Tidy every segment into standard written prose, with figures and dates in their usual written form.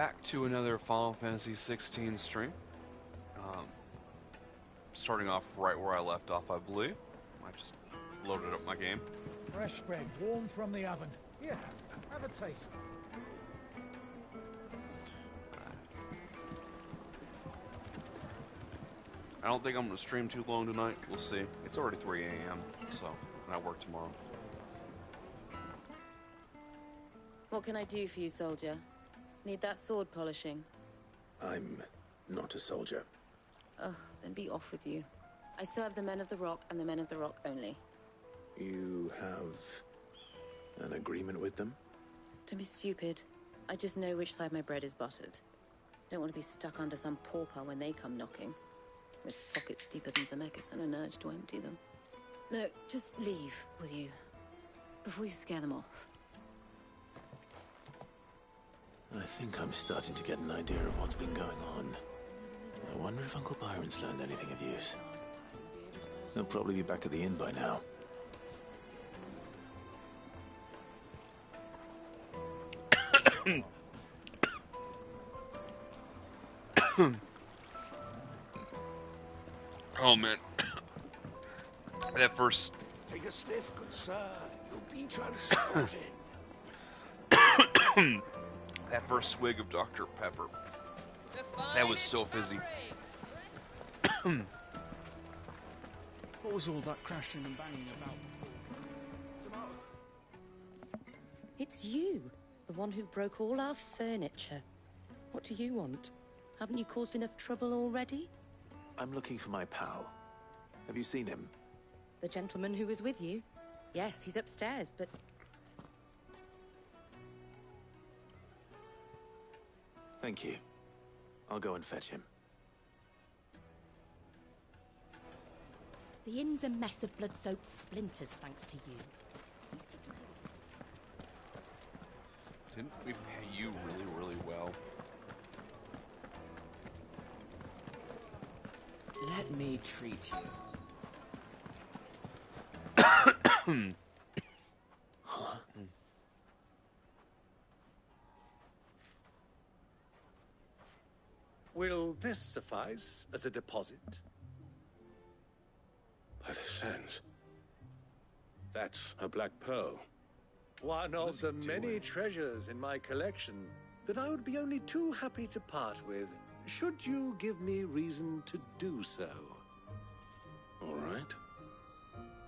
Back to another Final Fantasy 16 stream. Um, Starting off right where I left off, I believe. I just loaded up my game. Fresh bread, warm from the oven. Here, have a taste. I don't think I'm going to stream too long tonight. We'll see. It's already 3 a.m., so and I work tomorrow. What can I do for you, soldier? Need that sword polishing? I'm not a soldier. Ugh, then be off with you. I serve the men of the Rock and the men of the Rock only. You have an agreement with them? Don't be stupid. I just know which side my bread is buttered. Don't want to be stuck under some pauper when they come knocking. With pockets deeper than Zemeckis and an urge to empty them. No, just leave, will you? Before you scare them off. I think I'm starting to get an idea of what's been going on. I wonder if Uncle Byron's learned anything of use. He'll probably be back at the inn by now. Oh man. That first Take a sniff, good sir. You'll be transported. that first swig of Dr. Pepper. That was so fizzy. What was all that crashing and banging about before? It's you, the one who broke all our furniture. What do you want? Haven't you caused enough trouble already? I'm looking for my pal. Have you seen him? The gentleman who was with you? Yes, he's upstairs, but... Thank you. I'll go and fetch him. The inn's a mess of blood-soaked splinters, thanks to you. Didn't we pay you really, really well? Let me treat you. Huh? Will this suffice as a deposit? By the sands. That's a black pearl. One What of is the he many doing? treasures in my collection that I would be only too happy to part with, should you give me reason to do so. All right.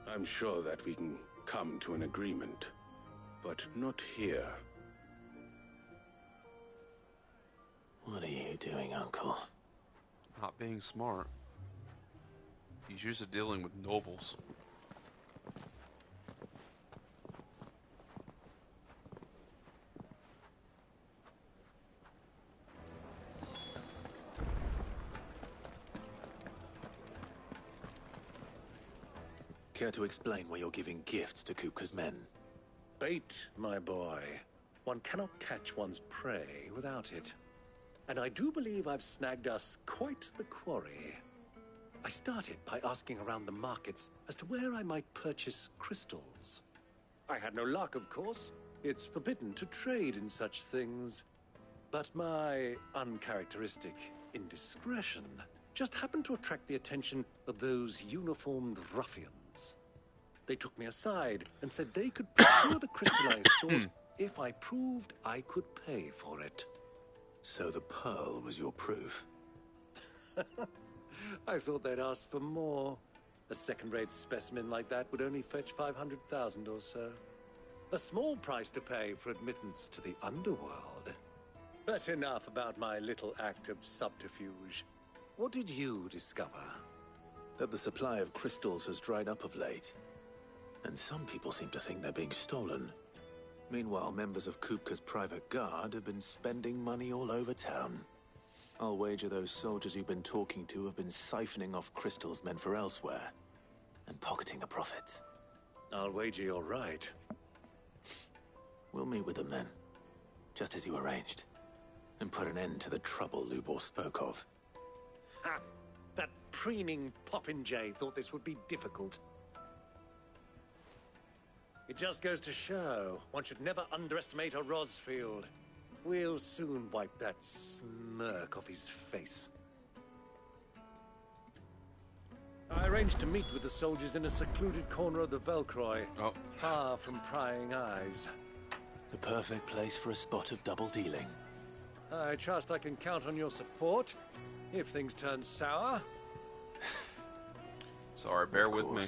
I'm sure that we can come to an agreement, but not here. What are you doing, Uncle? Not being smart. He's used to dealing with nobles. Care to explain why you're giving gifts to Kupka's men? Bait, my boy. One cannot catch one's prey without it. And I do believe I've snagged us quite the quarry. I started by asking around the markets as to where I might purchase crystals. I had no luck, of course. It's forbidden to trade in such things. But my uncharacteristic indiscretion just happened to attract the attention of those uniformed ruffians. They took me aside and said they could procure the crystallized sword if I proved I could pay for it. So the pearl was your proof? I thought they'd asked for more. A second-rate specimen like that would only fetch 500,000 or so. A small price to pay for admittance to the underworld. But enough about my little act of subterfuge. What did you discover? That the supply of crystals has dried up of late. And some people seem to think they're being stolen. Meanwhile, members of Kupka's private guard have been spending money all over town. I'll wager those soldiers you've been talking to have been siphoning off crystals meant for elsewhere, and pocketing the profits. I'll wager you're right. We'll meet with them then, just as you arranged, and put an end to the trouble Lubor spoke of. Ha! That preening popinjay thought this would be difficult. It just goes to show one should never underestimate a Rosfield. We'll soon wipe that smirk off his face. I arranged to meet with the soldiers in a secluded corner of the Velcroy, far from prying eyes. The perfect place for a spot of double dealing. I trust I can count on your support if things turn sour. Sorry, bear with me.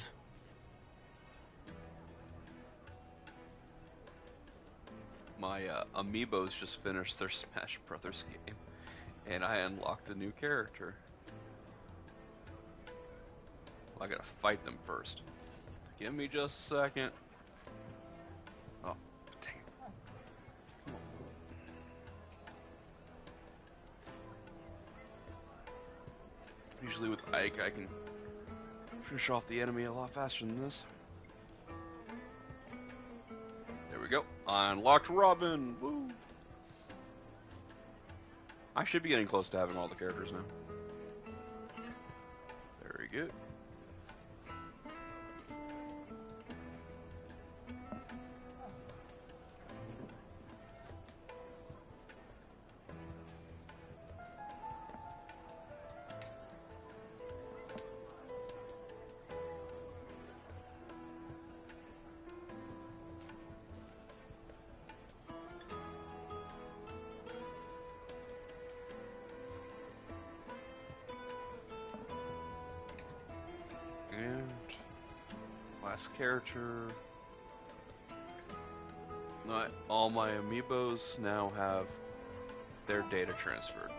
My amiibos just finished their Smash Brothers game, and I unlocked a new character. Well, I gotta fight them first. Give me just a second. Oh, dang it. Usually with Ike, I can finish off the enemy a lot faster than this. There we go. I unlocked Robin. Woo! I should be getting close to having all the characters now. Very good. And last character. All my amiibos now have their data transferred.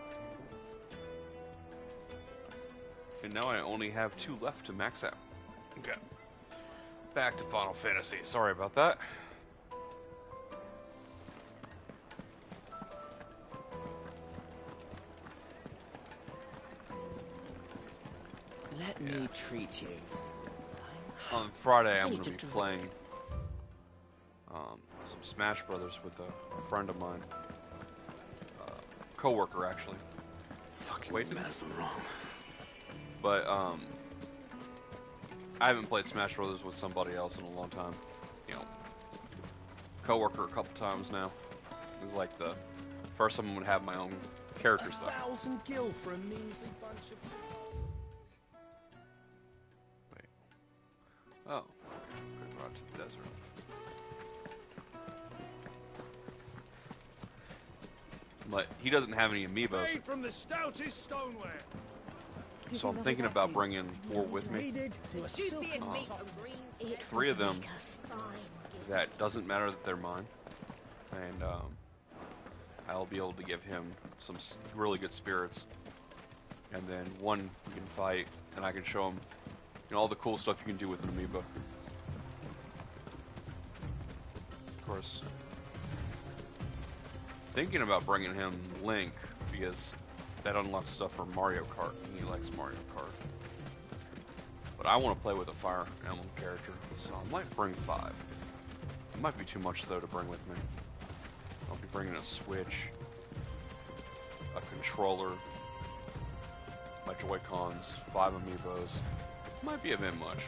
And now I only have 2 left to max out. Okay. Back to Final Fantasy. Sorry about that. Let me treat you. On Friday, I'm going to be playing some Smash Brothers with a friend of mine. Co-worker, actually. Fucking Wait, man for wrong. But, I haven't played Smash Brothers with somebody else in a long time. You know, co-worker a couple times now. It was like the first time I would have my own character stuff. 1,000 gil for a measly bunch of... Wait. Oh. Good route to the desert. But he doesn't have any amiibos. Made from the stoutest stoneware. So I'm thinking about bringing 4 with me. 3 of them that doesn't matter that they're mine, and I'll be able to give him some really good spirits, and then 1 you can fight, and I can show him, all the cool stuff you can do with an amiibo. Of course, thinking about bringing him Link because that unlocks stuff for Mario Kart, and he likes Mario Kart. But I want to play with a Fire Emblem character, so I might bring 5. It might be too much, though, to bring with me. I'll be bringing a Switch, a controller, my Joy-Cons, 5 amiibos. Might be a bit much.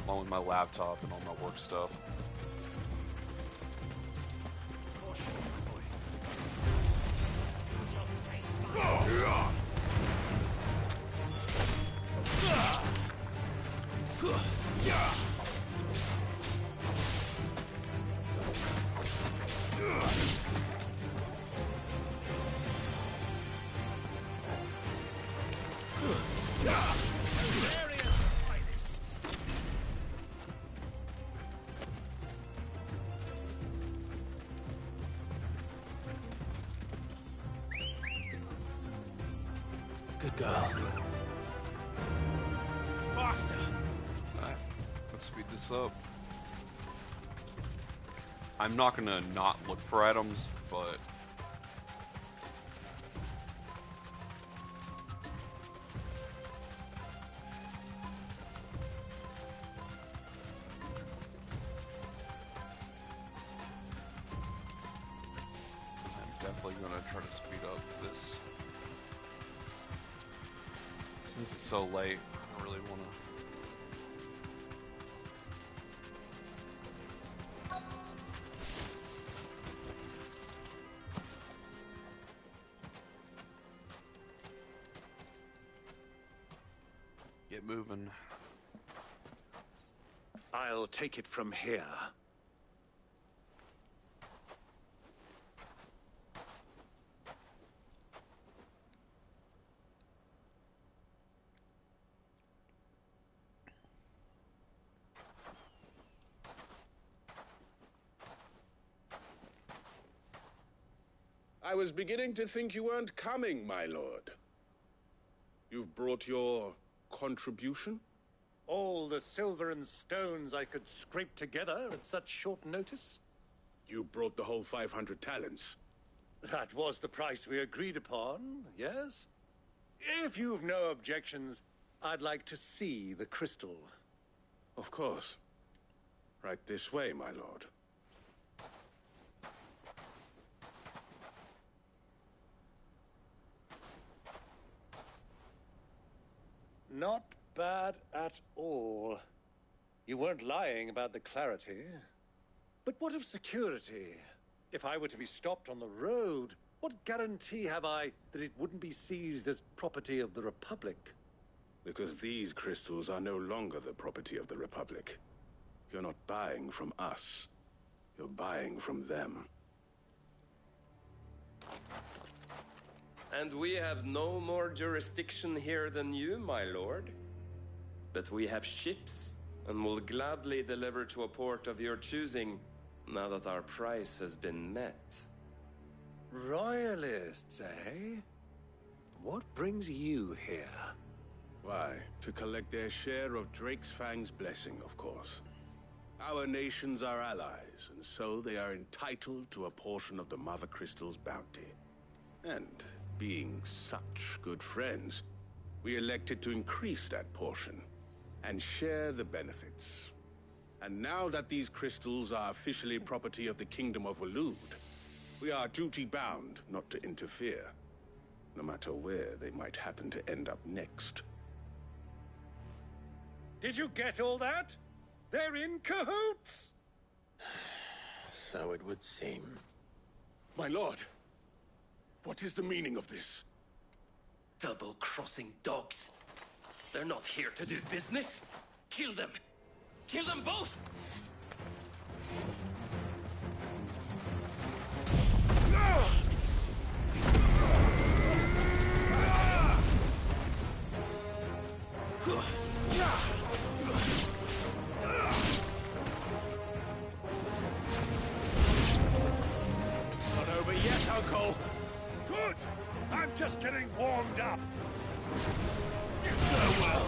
Along with my laptop and all my work stuff. Good girl. Faster. Alright, let's speed this up. I'm not gonna not look for items, but I'm definitely gonna try to speed up this. Since it's so late, I really wanna. get moving. I'll take it from here. I was beginning to think you weren't coming, my lord. You've brought your contribution? All the silver and stones I could scrape together at such short notice? You brought the whole 500 talents. That was the price we agreed upon, yes? If you've no objections, I'd like to see the crystal. Of course. Right this way, my lord. Not bad at all. You weren't lying about the clarity. But what of security? If I were to be stopped on the road, what guarantee have I that it wouldn't be seized as property of the Republic? Because these crystals are no longer the property of the Republic. You're not buying from us. You're buying from them. And we have no more jurisdiction here than you, my lord. But we have ships, and will gladly deliver to a port of your choosing, now that our price has been met. Royalists, eh? What brings you here? Why, to collect their share of Drake's Fang's blessing, of course. Our nations are allies, and so they are entitled to a portion of the Mother Crystal's bounty. And being such good friends, we elected to increase that portion and share the benefits. And now that these crystals are officially property of the Kingdom of Waloed, we are duty-bound not to interfere, no matter where they might happen to end up next. Did you get all that? They're in cahoots! So it would seem. My lord, what is the meaning of this? Double-crossing dogs. They're not here to do business. Kill them! Kill them both! It's not over yet, Uncle! Good! I'm just getting warmed up! Farewell!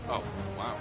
Oh, wow.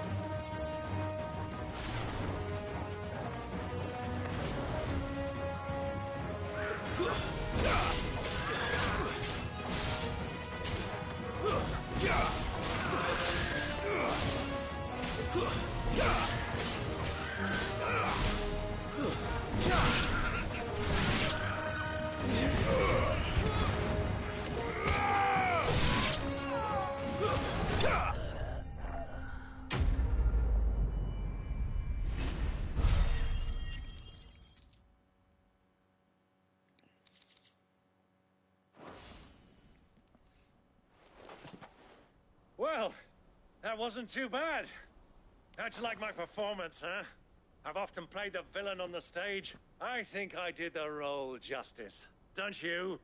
Well, that wasn't too bad. How'd you like my performance, huh? I've often played the villain on the stage. I think I did the role justice. Don't you?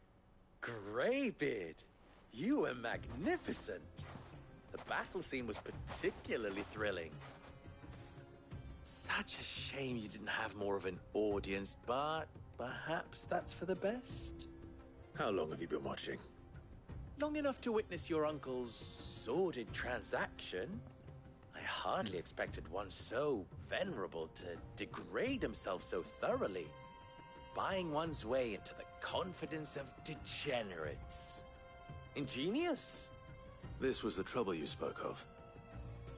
Greybeard, you were magnificent. The battle scene was particularly thrilling. Such a shame you didn't have more of an audience, but perhaps that's for the best. How long have you been watching? Long enough to witness your uncle's sordid transaction. I hardly expected one so venerable to degrade himself so thoroughly, buying one's way into the confidence of degenerates. Ingenious. This was the trouble you spoke of.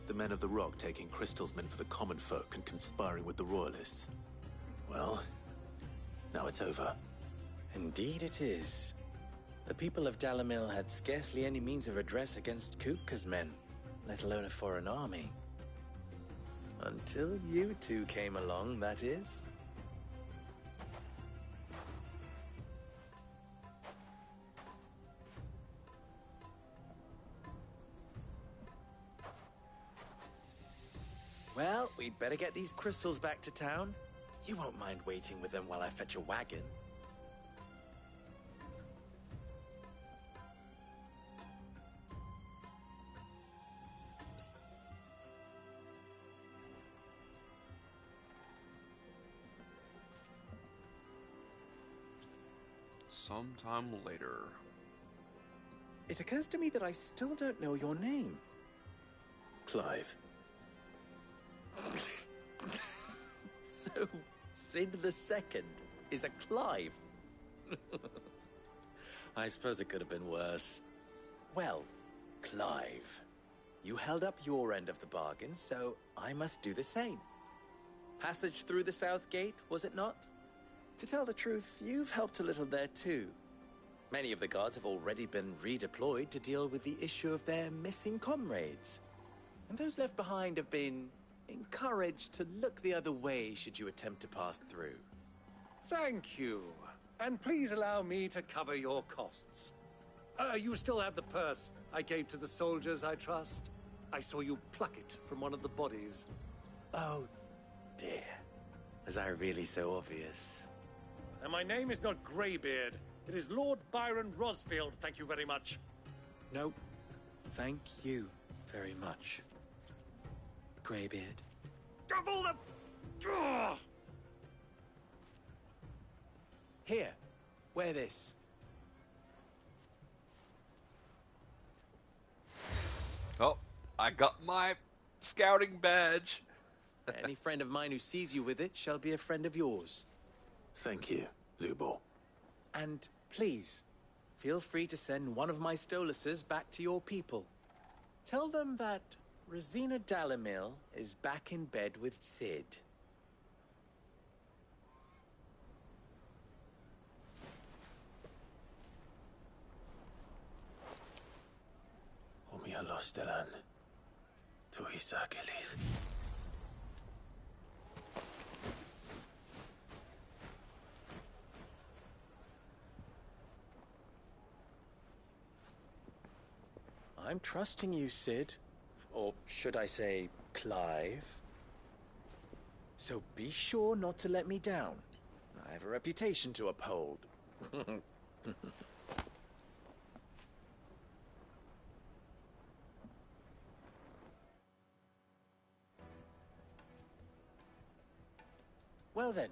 The men of the Rock taking crystals meant for the common folk and conspiring with the Royalists. Well, now it's over. Indeed it is. The people of Dalamil had scarcely any means of redress against Kupka's men, let alone a foreign army. Until you two came along, that is. Well, we'd better get these crystals back to town. You won't mind waiting with them while I fetch a wagon. Sometime later. It occurs to me that I still don't know your name. Clive. So, Sid the Second is a Clive. I suppose it could have been worse. Well, Clive, you held up your end of the bargain, so I must do the same. Passage through the South Gate, was it not? To tell the truth, you've helped a little there too. Many of the guards have already been redeployed to deal with the issue of their missing comrades. And those left behind have been encouraged to look the other way should you attempt to pass through. Thank you. And please allow me to cover your costs. You still have the purse I gave to the soldiers, I trust? I saw you pluck it from one of the bodies. Oh, dear. Was I really so obvious? And my name is not Greybeard. It is Lord Byron Rosfield, thank you very much. No, thank you very much, Greybeard. Of all the... Ugh! Here, wear this. Oh, I got my scouting badge. Any friend of mine who sees you with it shall be a friend of yours. Thank you, Lubor. And please, feel free to send one of my Stoluses back to your people. Tell them that Rosina Dalamil is back in bed with Sid. Omia Lostelan. Tuisa Achilles. I'm trusting you, Sid. Or should I say, Clive. So be sure not to let me down. I have a reputation to uphold. Well then,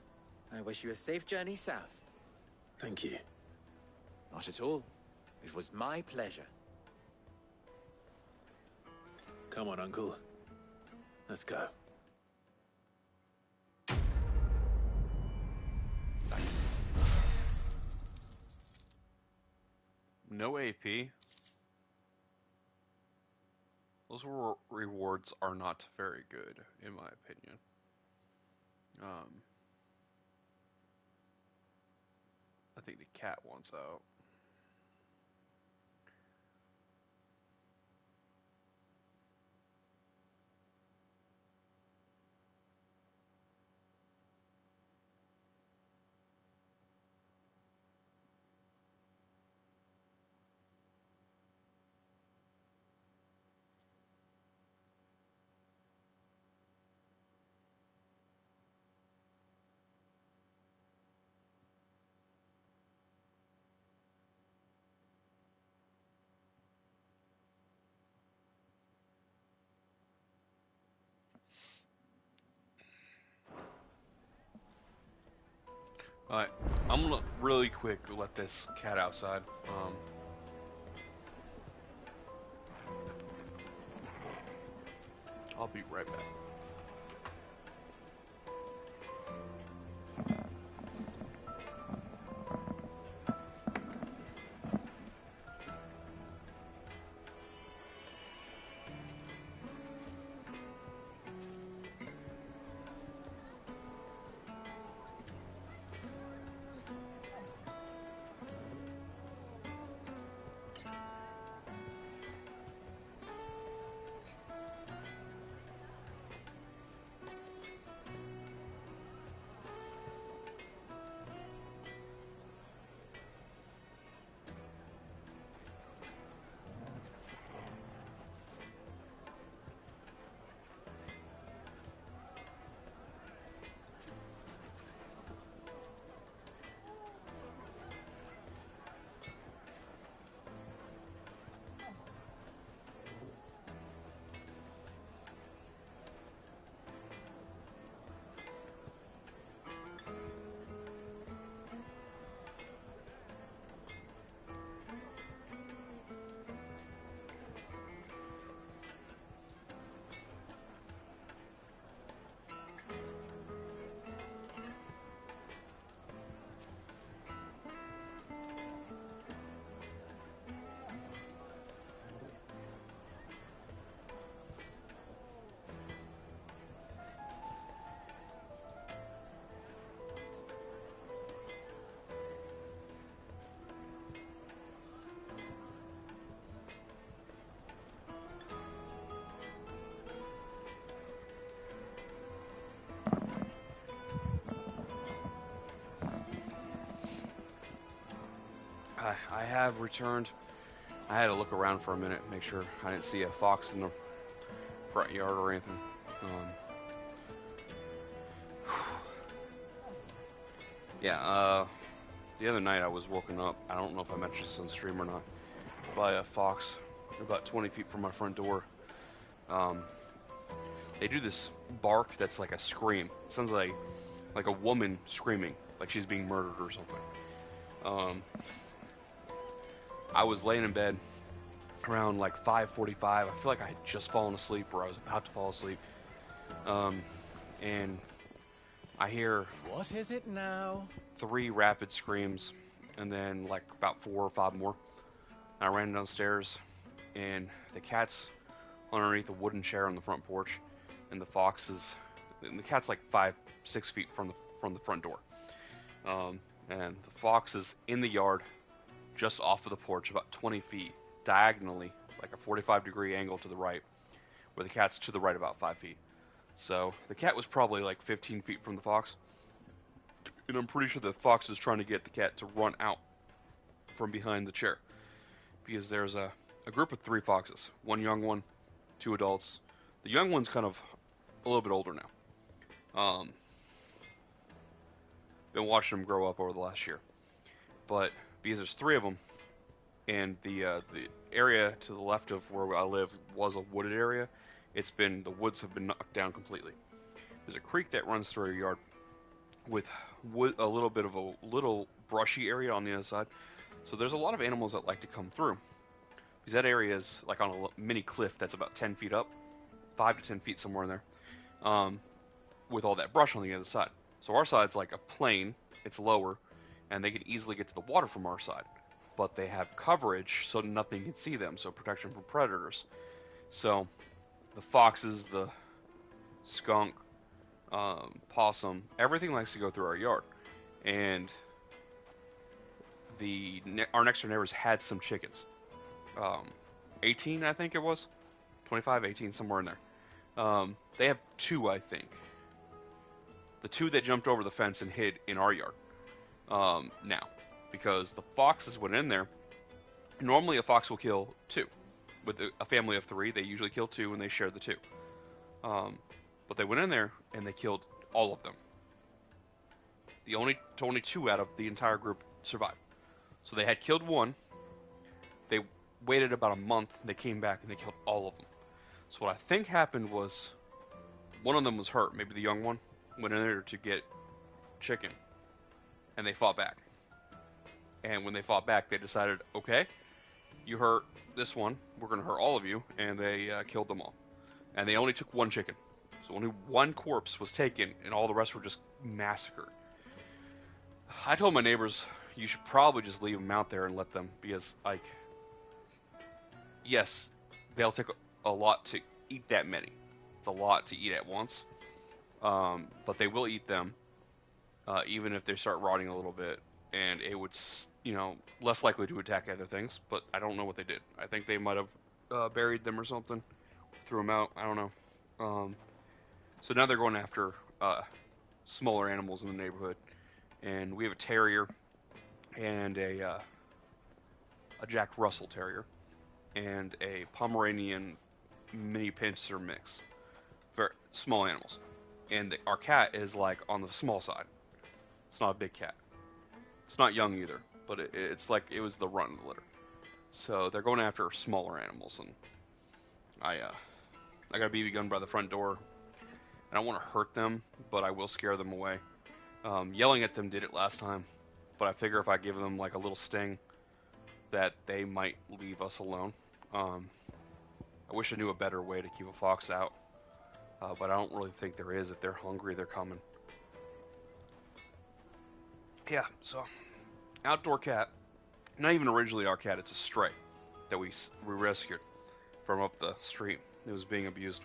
I wish you a safe journey south. Thank you. Not at all. It was my pleasure. Come on, Uncle. Let's go. Nice. No AP. Those rewards are not very good, in my opinion. I think the cat wants out. Alright, I'm gonna really quick let this cat outside. I'll be right back. I have returned. I had to look around for a minute, make sure I didn't see a fox in the front yard or anything. Yeah, the other night I was woken up, I don't know if I mentioned this on stream or not, by a fox about 20 feet from my front door. They do this bark that's like a scream. It sounds like a woman screaming, like she's being murdered or something. I was laying in bed around like 5:45. I feel like I had just fallen asleep, or I was about to fall asleep. And I hear, What is it now? 3 rapid screams, and then like about 4 or 5 more. I ran downstairs, and the cat's underneath a wooden chair on the front porch, and the cat's like 5-6 feet from the front door. And the fox is in the yard, just off of the porch, about 20 feet diagonally, like a 45-degree angle to the right, where the cat's to the right about 5 feet. So the cat was probably like 15 feet from the fox, and I'm pretty sure the fox is trying to get the cat to run out from behind the chair, because there's a group of 3 foxes, 1 young one, 2 adults. The young one's kind of a little bit older now. Been watching them grow up over the last year, but because there's 3 of them, and the area to the left of where I live was a wooded area. The woods have been knocked down completely. There's a creek that runs through our yard with a little bit of a little brushy area on the other side. So there's a lot of animals that like to come through, because that area is like on a mini cliff that's about 10 feet up, 5 to 10 feet somewhere in there, with all that brush on the other side. So our side's like a plain, it's lower, and they can easily get to the water from our side. But they have coverage so nothing can see them, so protection from predators. So the foxes, the skunk, possum, everything likes to go through our yard. And our next door neighbors had some chickens. 18, I think it was. 25, 18, somewhere in there. They have 2, I think. The 2 that jumped over the fence and hid in our yard. Now, because the foxes went in there. Normally a fox will kill 2. With a family of 3, they usually kill 2 and they share the 2. But they went in there and they killed all of them. Only 2 out of the entire group survived. So they had killed 1. They waited about a month. They came back and they killed all of them. So what I think happened was one of them was hurt. Maybe the young one went in there to get chicken, and they fought back. And when they fought back, they decided, okay, you hurt this one, we're going to hurt all of you, and they killed them all. And they only took 1 chicken. So only 1 corpse was taken, and all the rest were just massacred. I told my neighbors, you should probably just leave them out there and let them, because, like, yes, they'll take a lot to eat that many. It's a lot to eat at once. But they will eat them, even if they start rotting a little bit, and it would, less likely to attack other things, but I don't know what they did. I think they might have buried them or something, threw them out, I don't know. So now they're going after smaller animals in the neighborhood, and we have a terrier and a Jack Russell Terrier and a Pomeranian mini pincer mix. Very small animals. And our cat is like on the small side. It's not a big cat. It's not young either, but it's like it was the runt of the litter. So they're going after smaller animals, and I got a BB gun by the front door. I don't want to hurt them, but I will scare them away. Yelling at them did it last time, but I figure if I give them like a little sting, that they might leave us alone. I wish I knew a better way to keep a fox out. But I don't really think there is. If they're hungry, they're coming. Yeah, so outdoor cat. Not even originally our cat. It's a stray that we rescued from up the street. It was being abused.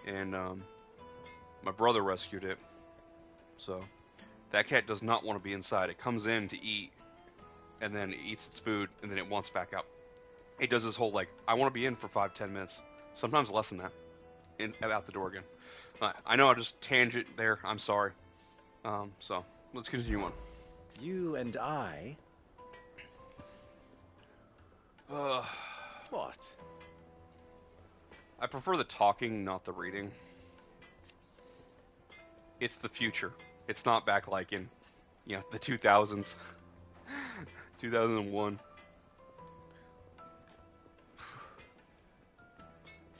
And my brother rescued it. So that cat does not want to be inside. It comes in to eat, and then it eats its food, and then it wants back out. It does this whole, like, I want to be in for 5-10 minutes. Sometimes less than that. Out the door again. I know I just tangent there. I'm sorry. So let's continue on. You and I What? I prefer the talking, not the reading. It's the future. It's not back like in, the 2000s. 2001.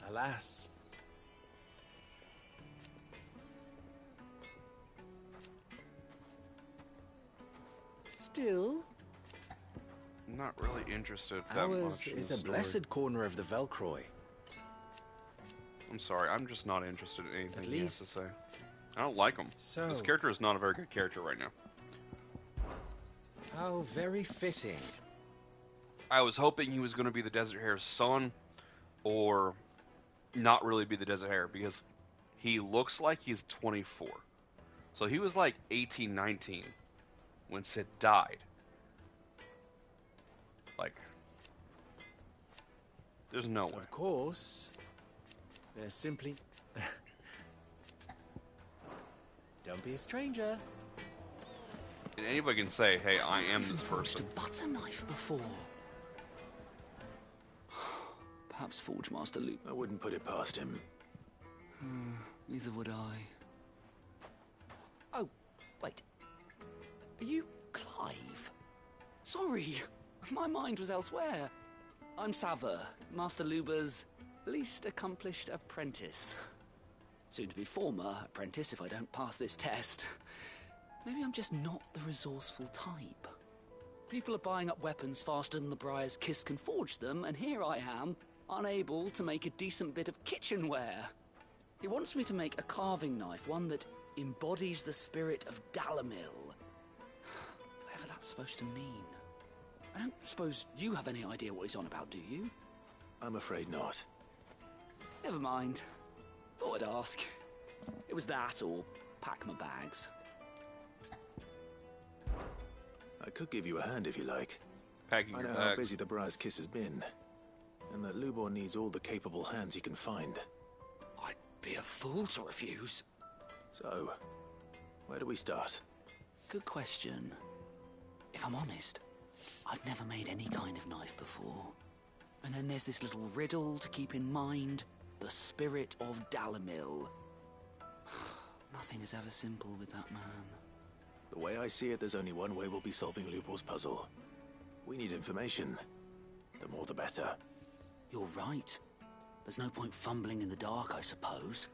Alas. Still, I'm not really interested that ours much in is the a story. blessed corner of the Velcroy. I'm sorry, I'm just not interested in anything At he has least- to say. I don't like him. So- This character is not a very good character right now. How very fitting. I was hoping he was going to be the Desert Hare's son, or not really be the Desert Hare, because he looks like he's 24. So he was like 18, 19 when Sid died. Like, there's no way. Of course, there's simply... Don't be a stranger. And anybody can say, hey, I am this Forged a person. butter knife before. Perhaps Forge Master Luke. I wouldn't put it past him. Neither would I. Oh, wait. Are you Clive? Sorry, my mind was elsewhere. I'm Sava, Master Luba's least accomplished apprentice. Soon to be former apprentice if I don't pass this test. Maybe I'm just not the resourceful type. People are buying up weapons faster than the Briar's Kiss can forge them, and here I am, unable to make a decent bit of kitchenware. He wants me to make a carving knife, one that embodies the spirit of Dalamil. Whatever that's supposed to mean. I don't suppose you have any idea what he's on about, do you? I'm afraid not. Never mind. Thought I'd ask. It was that or pack my bags. I could give you a hand if you like. Packing I your know how bags. busy the Briar's Kiss has been, and that Lubor needs all the capable hands he can find. I'd be a fool to refuse. So, where do we start? Good question. If I'm honest, I've never made any kind of knife before. And then there's this little riddle to keep in mind. The spirit of Dalamil. Nothing is ever simple with that man. The way I see it, there's only one way we'll be solving Lubor's puzzle. We need information. The more the better. You're right. There's no point fumbling in the dark, I suppose.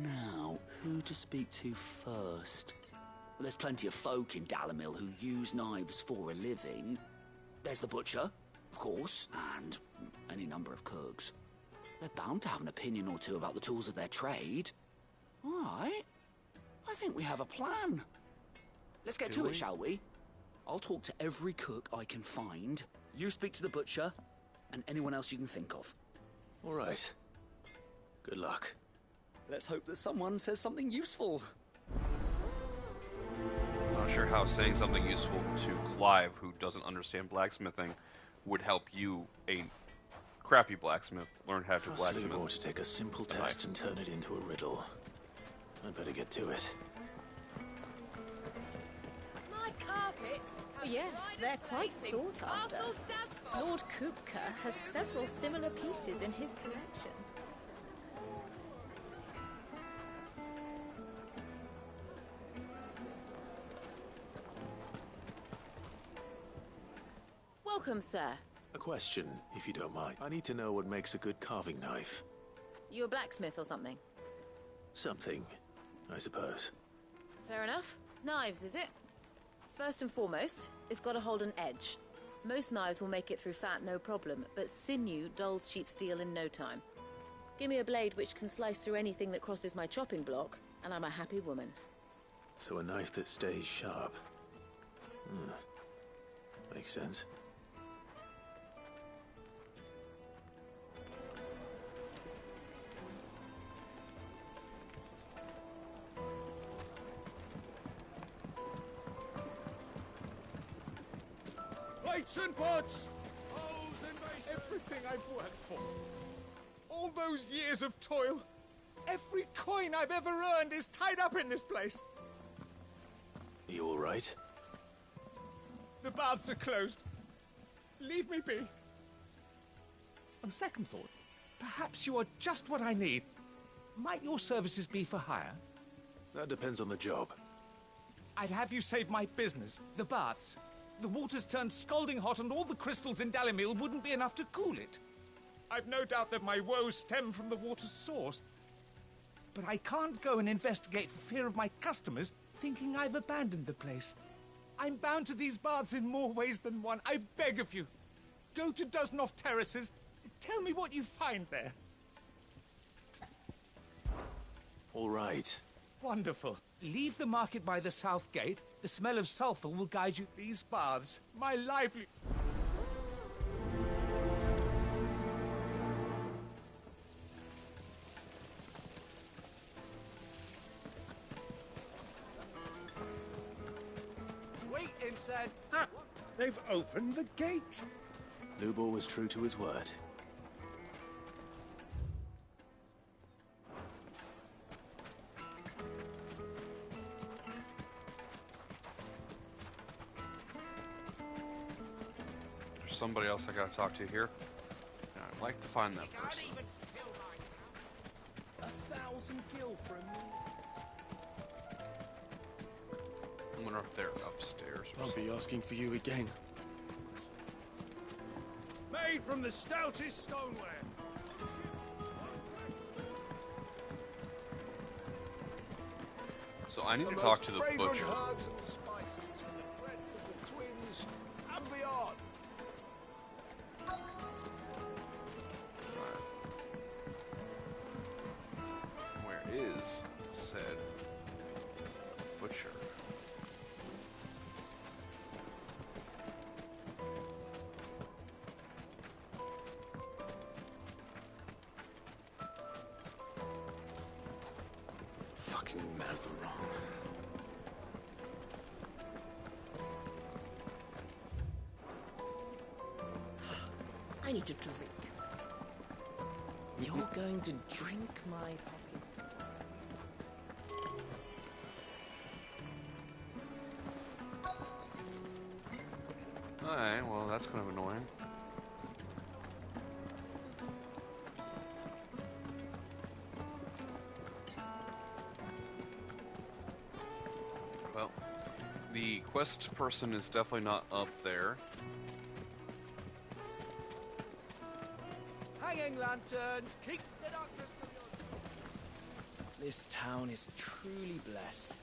Now, who to speak to first? Well, there's plenty of folk in Dalamil who use knives for a living. There's the butcher, of course, and any number of cooks. They're bound to have an opinion or two about the tools of their trade. All right. I think we have a plan. Let's get to it, shall we? I'll talk to every cook I can find. You speak to the butcher, and anyone else you can think of. All right. Good luck. Let's hope that someone says something useful. Not sure how saying something useful to Clive, who doesn't understand blacksmithing, would help you, a crappy blacksmith, learn how to Trust blacksmith. Lubor to take a simple test and turn it into a riddle. I'd better get to it. My carpets. Oh, yes, they're quite sought after. Castle Dasbot. Lord Kupka has several similar pieces in his collection. Welcome, sir. A question, if you don't mind. I need to know what makes a good carving knife. You a blacksmith or something? Something, I suppose. Fair enough. Knives, is it? First and foremost, it's got to hold an edge. Most knives will make it through fat, no problem, but sinew dulls cheap steel in no time. Give me a blade which can slice through anything that crosses my chopping block, and I'm a happy woman. So a knife that stays sharp. Makes sense. Plates and pots! Bowls and basins! Everything I've worked for. All those years of toil. Every coin I've ever earned is tied up in this place. You all right? The baths are closed. Leave me be. On second thought, perhaps you are just what I need. Might your services be for hire? That depends on the job. I'd have you save my business, the baths. The water's turned scalding hot and all the crystals in Dalimil wouldn't be enough to cool it. I've no doubt that my woes stem from the water's source. But I can't go and investigate for fear of my customers thinking I've abandoned the place. I'm bound to these baths in more ways than one. I beg of you. Go to Dusnoff Terraces. Tell me what you find there. All right. Wonderful. Leave the market by the south gate. The smell of sulfur will guide you to these baths. My lively... Wait inside. Ah, they've opened the gate. Lubor was true to his word. There's somebody else I gotta talk to here. And I'd like to find that person. 1,000 gil for a minute. I wonder if they're upstairs or I'll something. be asking for you again. Made from the stoutest stoneware. So I need to talk to the butcher. herbs and spices from the breads of the twins and beyond. Where is said butcher? Fucking mouth are wrong. I need to drink. You're going to drink my pockets? Alright, well that's kind of annoying. Well, the quest person is definitely not up there. Hanging lanterns, keep the darkness from your... This town is truly blessed.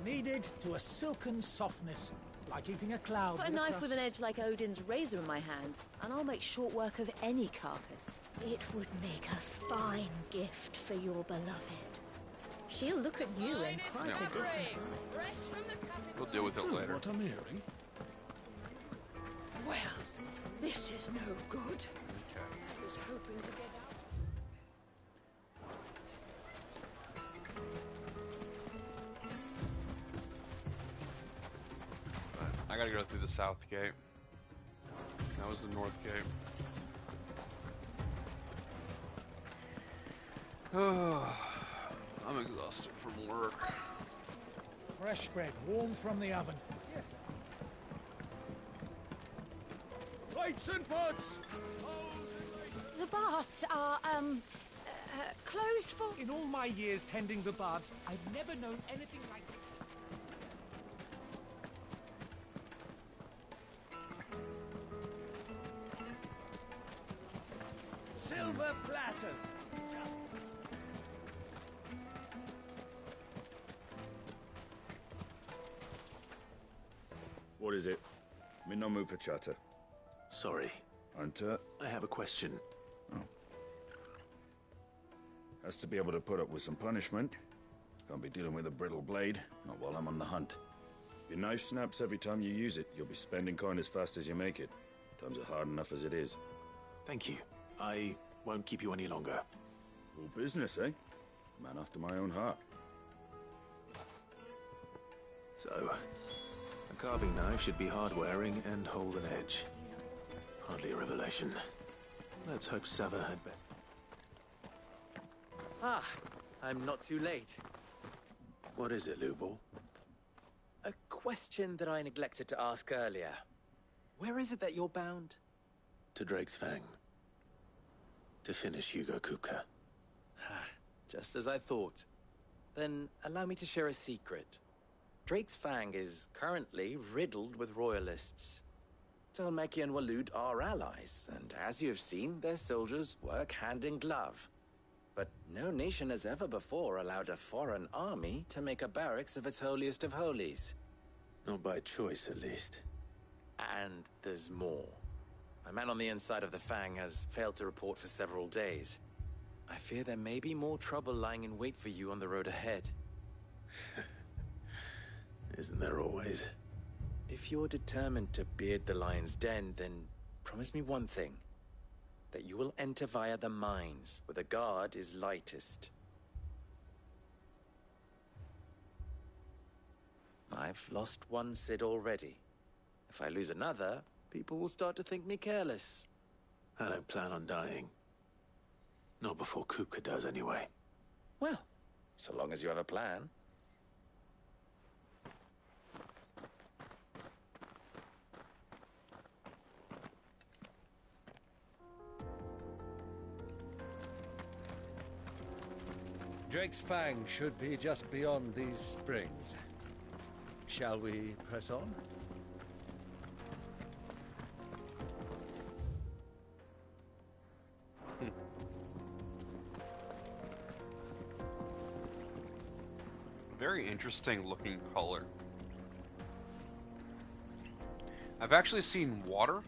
Kneaded to a silken softness, like eating a cloud. Put a knife with an edge like Odin's razor in my hand, and I'll make short work of any carcass. It would make a fine gift for your beloved. She'll look at you in quite a different way. We'll deal with it True, later. what I'm hearing. Well, this is no good. Okay. I was hoping to get out. But I gotta go through the south gate. That was the north gate. I'm exhausted from work. Fresh bread, warm from the oven. Plates and pots! The baths are, closed for... In all my years tending the baths, I've never known anything like this. Silver platters! What is it? I'm in no mood for chatter. Sorry, Hunter I have a question. has to be able to put up with some punishment. Can't be dealing with a brittle blade, not while I'm on the hunt. If your knife snaps every time you use it, you'll be spending coin as fast as you make it. Times are hard enough as it is. Thank you. I won't keep you any longer. All business, eh? Man after my own heart. So, a carving knife should be hard-wearing and hold an edge. Hardly a revelation. Let's hope Sava had better. Ah, I'm not too late. What is it, Lubor? A question that I neglected to ask earlier. Where is it that you're bound? To Drake's Fang. To finish Hugo Kupka. Just as I thought. Then allow me to share a secret. Drake's Fang is currently riddled with royalists. Telmeki and Walud are allies, and as you have seen, their soldiers work hand in glove. But no nation has ever before allowed a foreign army to make a barracks of its holiest of holies. Not by choice, at least. And there's more. My man on the inside of the Fang has failed to report for several days. I fear there may be more trouble lying in wait for you on the road ahead. Isn't there always? If you're determined to beard the lion's den, then promise me one thing. That you will enter via the mines, where the guard is lightest. I've lost one Cid already. If I lose another, people will start to think me careless. I don't plan on dying. Not before Kupka does, anyway. Well, so long as you have a plan. Drake's Fang should be just beyond these springs. Shall we press on? Very interesting looking color. I've actually seen water,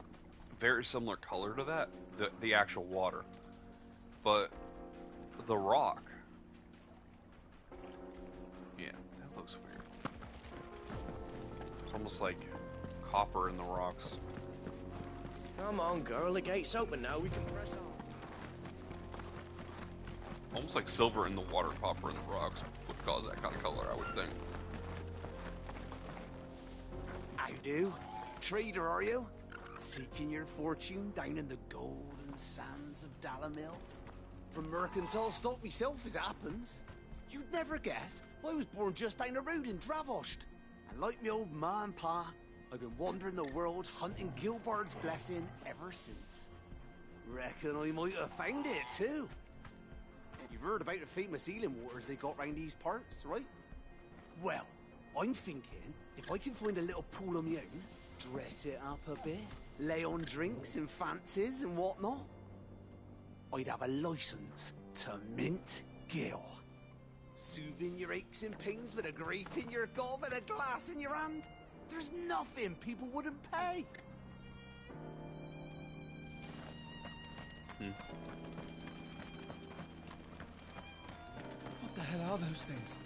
very similar color to that, the actual water. But the rock, yeah, that looks weird. It's almost like copper in the rocks. Come on, girl, the gate's open now, we can press on. Almost like silver in the water, copper in the rocks would cause that kind of color, I would think. I do. Trader, are you? Seeking your fortune down in the golden sands of Dalamil? From mercantile stock myself, as it happens. You'd never guess, I was born just down the road in Dravost. And like me old ma and pa, I've been wandering the world hunting Gilbard's blessing ever since. Reckon I might have found it, too. You've heard about the famous healing waters they got round these parts, right? Well, I'm thinking, if I can find a little pool of my own, dress it up a bit, lay on drinks and fancies and whatnot, I'd have a license to mint Gil. Soothing your aches and pains with a grape in your gob and a glass in your hand. There's nothing people wouldn't pay. What the hell are those things?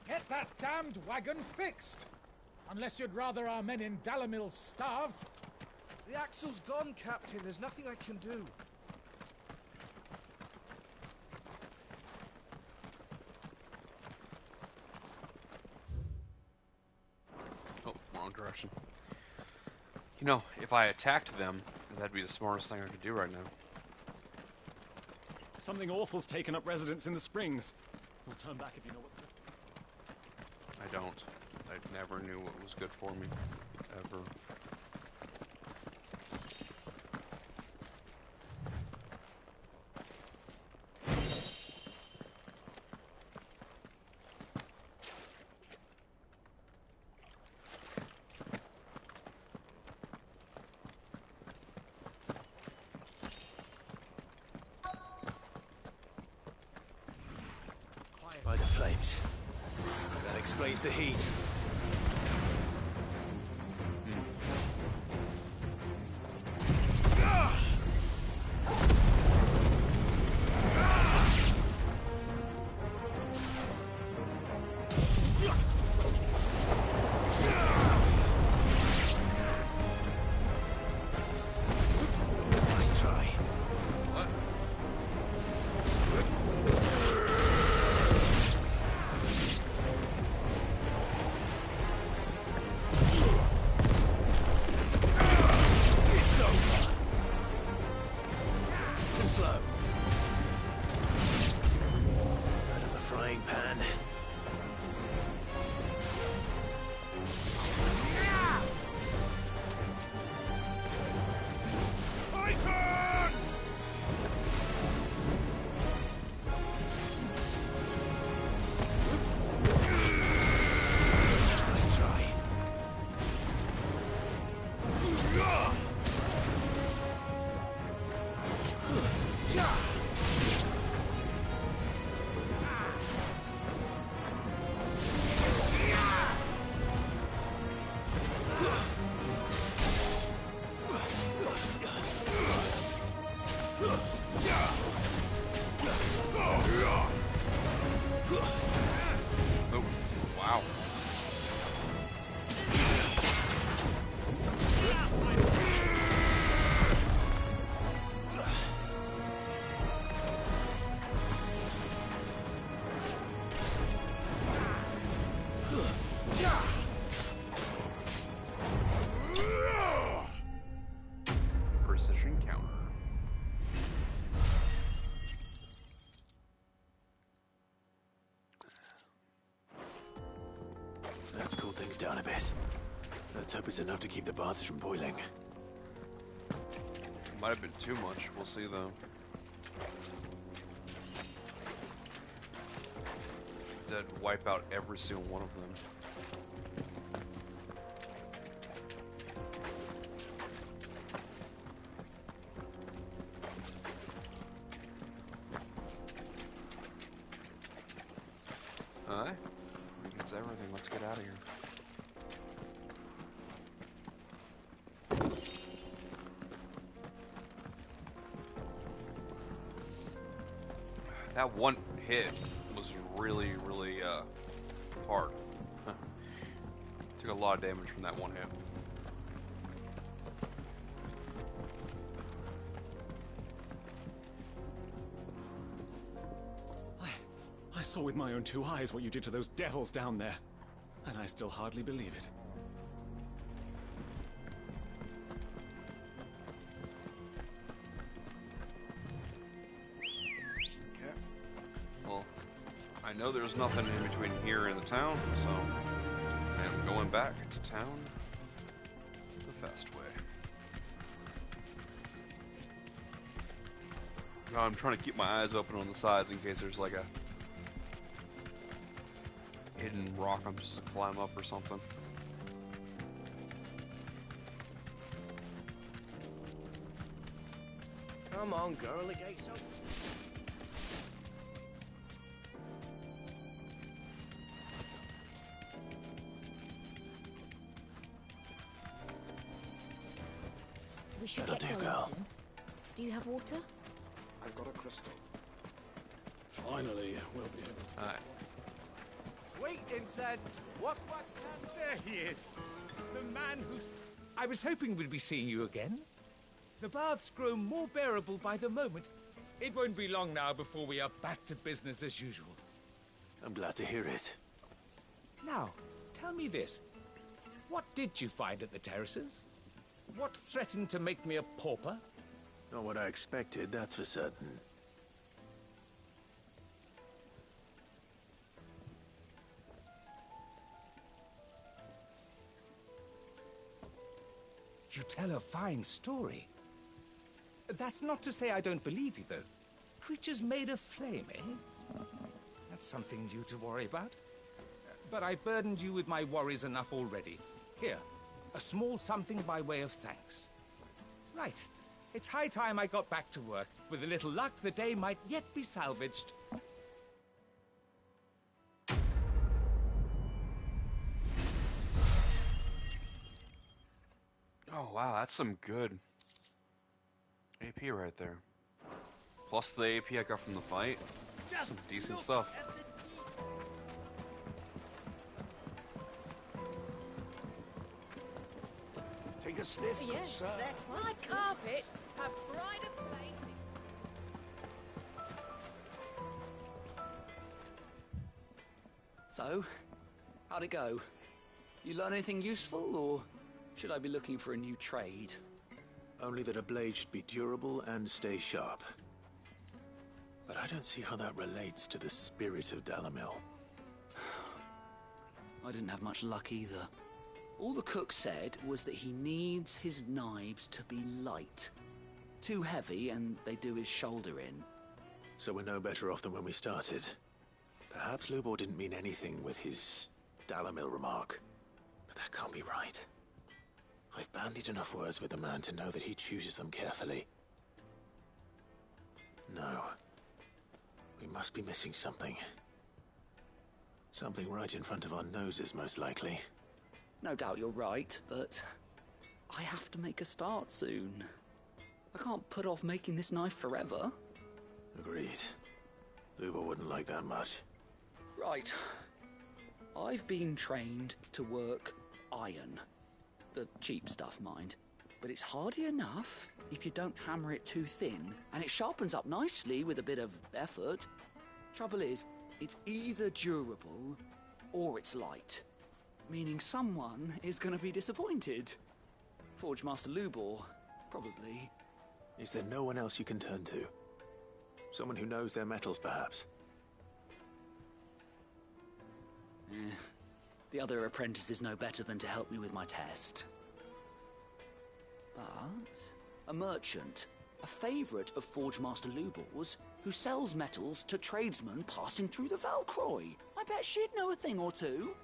Get that damned wagon fixed! Unless you'd rather our men in Dalamil starved. The axle's gone, Captain. There's nothing I can do. Oh, wrong direction. You know, if I attacked them, that'd be the smartest thing I could do right now. Something awful's taken up residence in the springs. We'll turn back if you know what's good. I don't. I never knew what was good for me. Ever. By the flames. That explains the heat. slow. Out of the frying pan. Nice try. Oh, wow. Precision counter. Let's cool things down a bit. Let's hope it's enough to keep the baths from boiling. Might have been too much. We'll see though. That'd wipe out every single one of them. Alright. That's everything. Let's get out of here. That one hit was really, really hard. Took a lot of damage from that one hit. I saw with my own 2 eyes what you did to those devils down there, and I still hardly believe it. Okay. Well, I know there's nothing in between here and the town, so I'm going back to town the fast way. No, I'm trying to keep my eyes open on the sides in case there's like a hidden rock I'm just to climb up or something. Come on, girl, the gate's open. We should That'll get do, going girl. soon. Do you have water? I've got a crystal. Finally, we'll be able to... Alright. Wait, Incense! What's there he is! The man who's... I was hoping we'd be seeing you again. The baths grow more bearable by the moment. It won't be long now before we are back to business as usual. I'm glad to hear it. Now, tell me this. What did you find at the terraces? What threatened to make me a pauper? Not what I expected, that's for certain. You tell a fine story. That's not to say I don't believe you, though. Creatures made of flame, eh? That's something new to worry about. But I burdened you with my worries enough already. Here, a small something by way of thanks. Right. It's high time I got back to work. With a little luck, the day might yet be salvaged. Oh wow, that's some good AP right there. Plus the AP I got from the fight. Some decent stuff. Take a sniff, good Yes, sir. my carpets have pride of place. So, how'd it go? You learn anything useful, or should I be looking for a new trade? Only that a blade should be durable and stay sharp. But I don't see how that relates to the spirit of Dalamil. I didn't have much luck either. All the cook said was that he needs his knives to be light. Too heavy and they do his shoulder in. So we're no better off than when we started. Perhaps Lubor didn't mean anything with his Dalamil remark. But that can't be right. I've bandied enough words with the man to know that he chooses them carefully. No. We must be missing something. Something right in front of our noses, most likely. No doubt you're right, but I have to make a start soon. I can't put off making this knife forever. Agreed. Lubor wouldn't like that much. Right. I've been trained to work iron. The cheap stuff, mind. But it's hardy enough if you don't hammer it too thin, and it sharpens up nicely with a bit of effort. Trouble is, it's either durable or it's light. Meaning someone is going to be disappointed. Forge Master Lubor, probably. Is there no one else you can turn to? Someone who knows their metals, perhaps? The other apprentices know better than to help me with my test. But a merchant, a favourite of Forge Master Lubor's, who sells metals to tradesmen passing through the Valcroy. I bet she'd know a thing or two.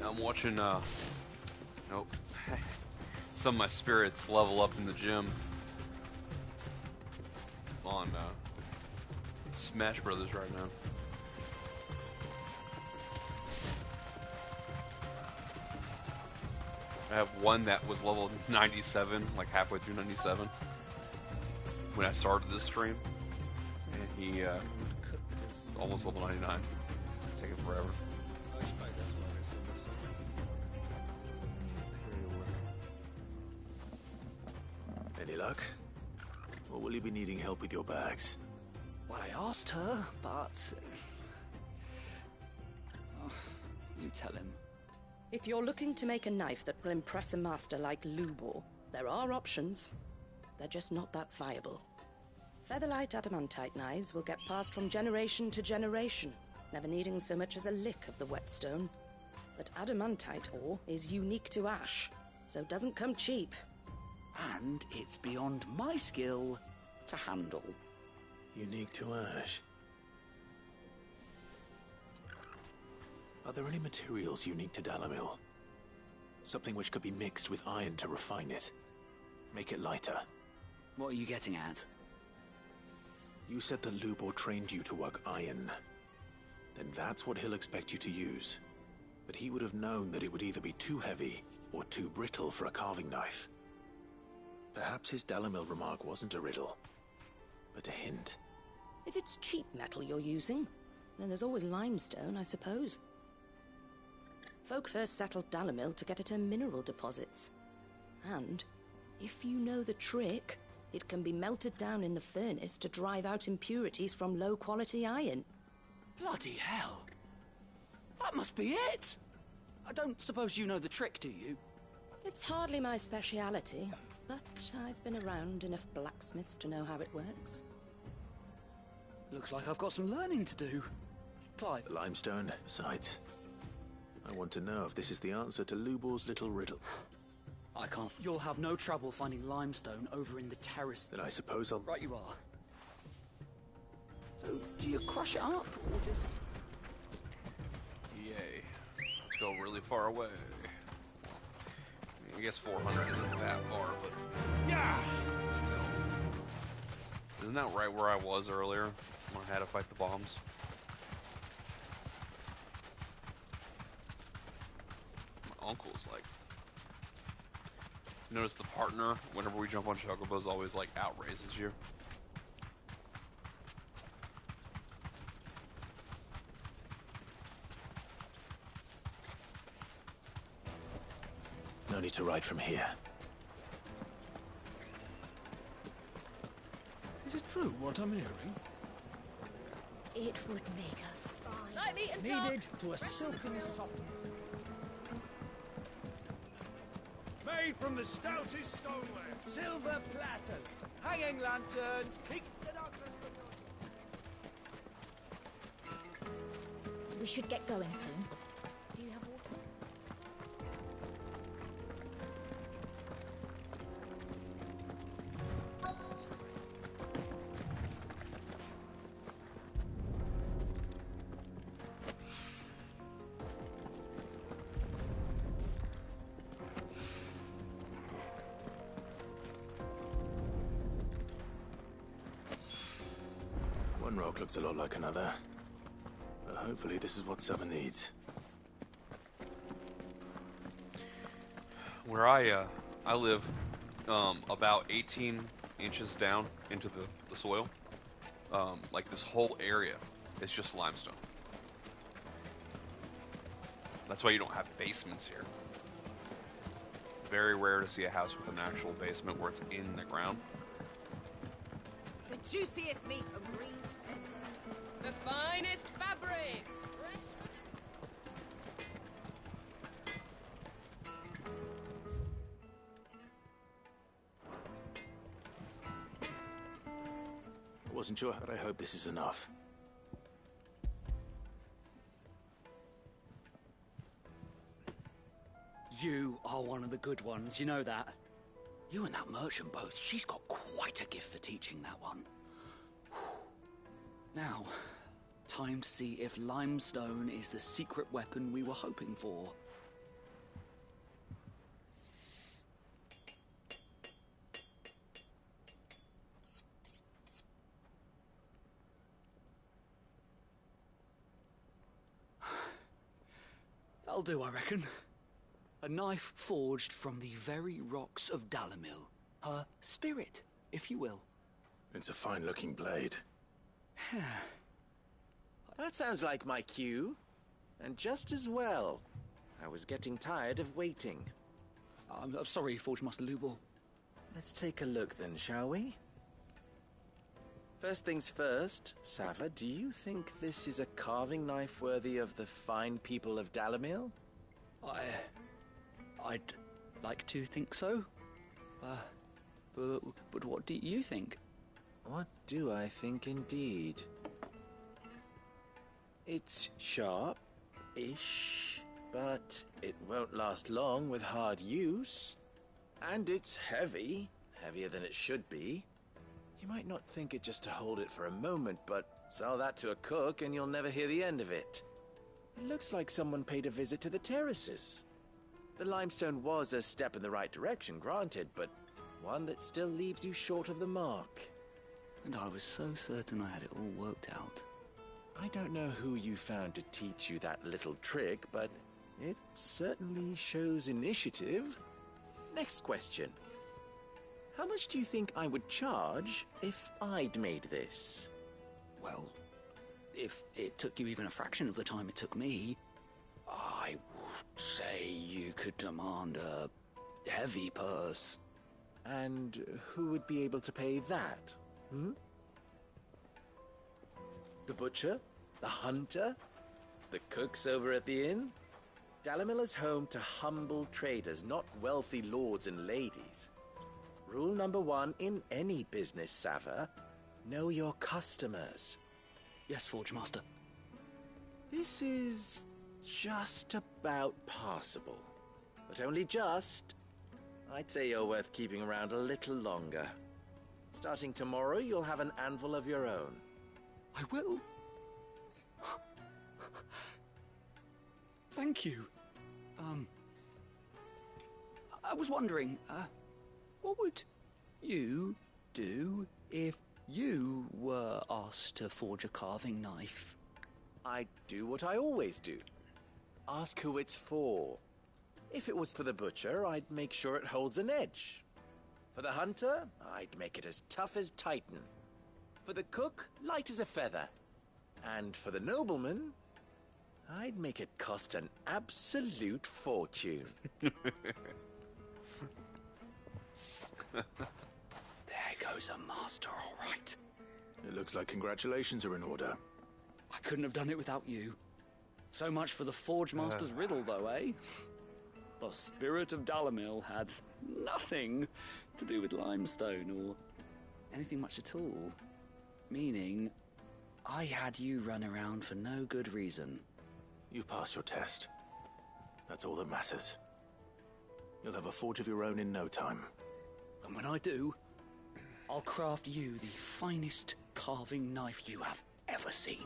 I'm watching, nope. Some of my spirits level up in the gym on Smash Brothers right now. I have one that was level 97, like halfway through 97, when I started this stream, and he is almost level 99. It's taking forever. Any luck? Or will you be needing help with your bags? Well, I asked her, but... you tell him. If you're looking to make a knife that will impress a master like Lubor, there are options. They're just not that viable. Featherlight adamantite knives will get passed from generation to generation, never needing so much as a lick of the whetstone. But adamantite ore is unique to ash, so doesn't come cheap. And it's beyond my skill to handle. Unique to ash. Are there any materials unique to Dalamil? Something which could be mixed with iron to refine it. Make it lighter. What are you getting at? You said that Lubor trained you to work iron. Then that's what he'll expect you to use. But he would have known that it would either be too heavy or too brittle for a carving knife. Perhaps his Dalamil remark wasn't a riddle, but a hint. If it's cheap metal you're using, then there's always limestone, I suppose. Folk first settled Dalamil to get at her mineral deposits. And, if you know the trick, it can be melted down in the furnace to drive out impurities from low-quality iron. Bloody hell! That must be it! I don't suppose you know the trick, do you? It's hardly my speciality, but I've been around enough blacksmiths to know how it works. Looks like I've got some learning to do. Clive. Limestone, besides. I want to know if this is the answer to Lubor's little riddle. I can't. You'll have no trouble finding limestone over in the terrace. Then I suppose I'll... Right you are. So, do you crush it up, or just... Yay. Let's go really far away. I guess 400 isn't that far, but... Yeah! Still. Isn't that right where I was earlier when I had to fight the bombs? My uncle's like... Notice the partner, whenever we jump on chocobos, always like outraces you. No need to ride from here. Is it true what I'm hearing? It would make a fine... Like meat and Kneaded to a silken softness. Made from the stoutest stoneware. Silver platters. Hanging lanterns. Keep the doctors... We should get going soon. Do you have water? One rock looks a lot like another. But hopefully this is what Sava needs. Where I live, about 18 inches down into the soil, like this whole area is just limestone. That's why you don't have basements here. Very rare to see a house with an actual basement where it's in the ground. The juiciest meat from Green's Pen. The finest fabrics. Fresh. I wasn't sure, but I hope this is enough. You are one of the good ones, you know that. You and that merchant both, she's got quite a gift for teaching that one. Now, time to see if limestone is the secret weapon we were hoping for. That'll do, I reckon. A knife forged from the very rocks of Dalamil. Her spirit, if you will. It's a fine-looking blade. That sounds like my cue. And just as well. I was getting tired of waiting. I'm sorry, Forge Master Lubor. Let's take a look then, shall we? First things first, Sava, do you think this is a carving knife worthy of the fine people of Dalamil? I'd like to think so. But what do you think? What do I think indeed? It's sharp-ish, but it won't last long with hard use. And it's heavy, heavier than it should be. You might not think it just to hold it for a moment, but sell that to a cook and you'll never hear the end of it. It looks like someone paid a visit to the terraces. The limestone was a step in the right direction, granted, but one that still leaves you short of the mark. And I was so certain I had it all worked out. I don't know who you found to teach you that little trick, but it certainly shows initiative. Next question. How much do you think I would charge if I'd made this? Well, if it took you even a fraction of the time it took me, I would say you could demand a heavy purse. And who would be able to pay that? The butcher? The hunter? The cooks over at the inn? Dalamil is home to humble traders, not wealthy lords and ladies. Rule number one in any business, Sava, know your customers. Yes, Forge Master. This is just about passable. But only just. I'd say you're worth keeping around a little longer. Starting tomorrow, you'll have an anvil of your own. I will. Thank you. I was wondering, what would you do if you were asked to forge a carving knife? I'd do what I always do. Ask who it's for. If it was for the butcher, I'd make sure it holds an edge. For the hunter, I'd make it as tough as Titan. For the cook, light as a feather. And for the nobleman, I'd make it cost an absolute fortune. There goes a master, all right. It looks like congratulations are in order. I couldn't have done it without you. So much for the Forge Master's riddle, though, eh? The spirit of Dalamil had nothing to do with limestone or anything much at all. Meaning, I had you run around for no good reason. You've passed your test. That's all that matters. You'll have a forge of your own in no time. And when I do, I'll craft you the finest carving knife you have ever seen.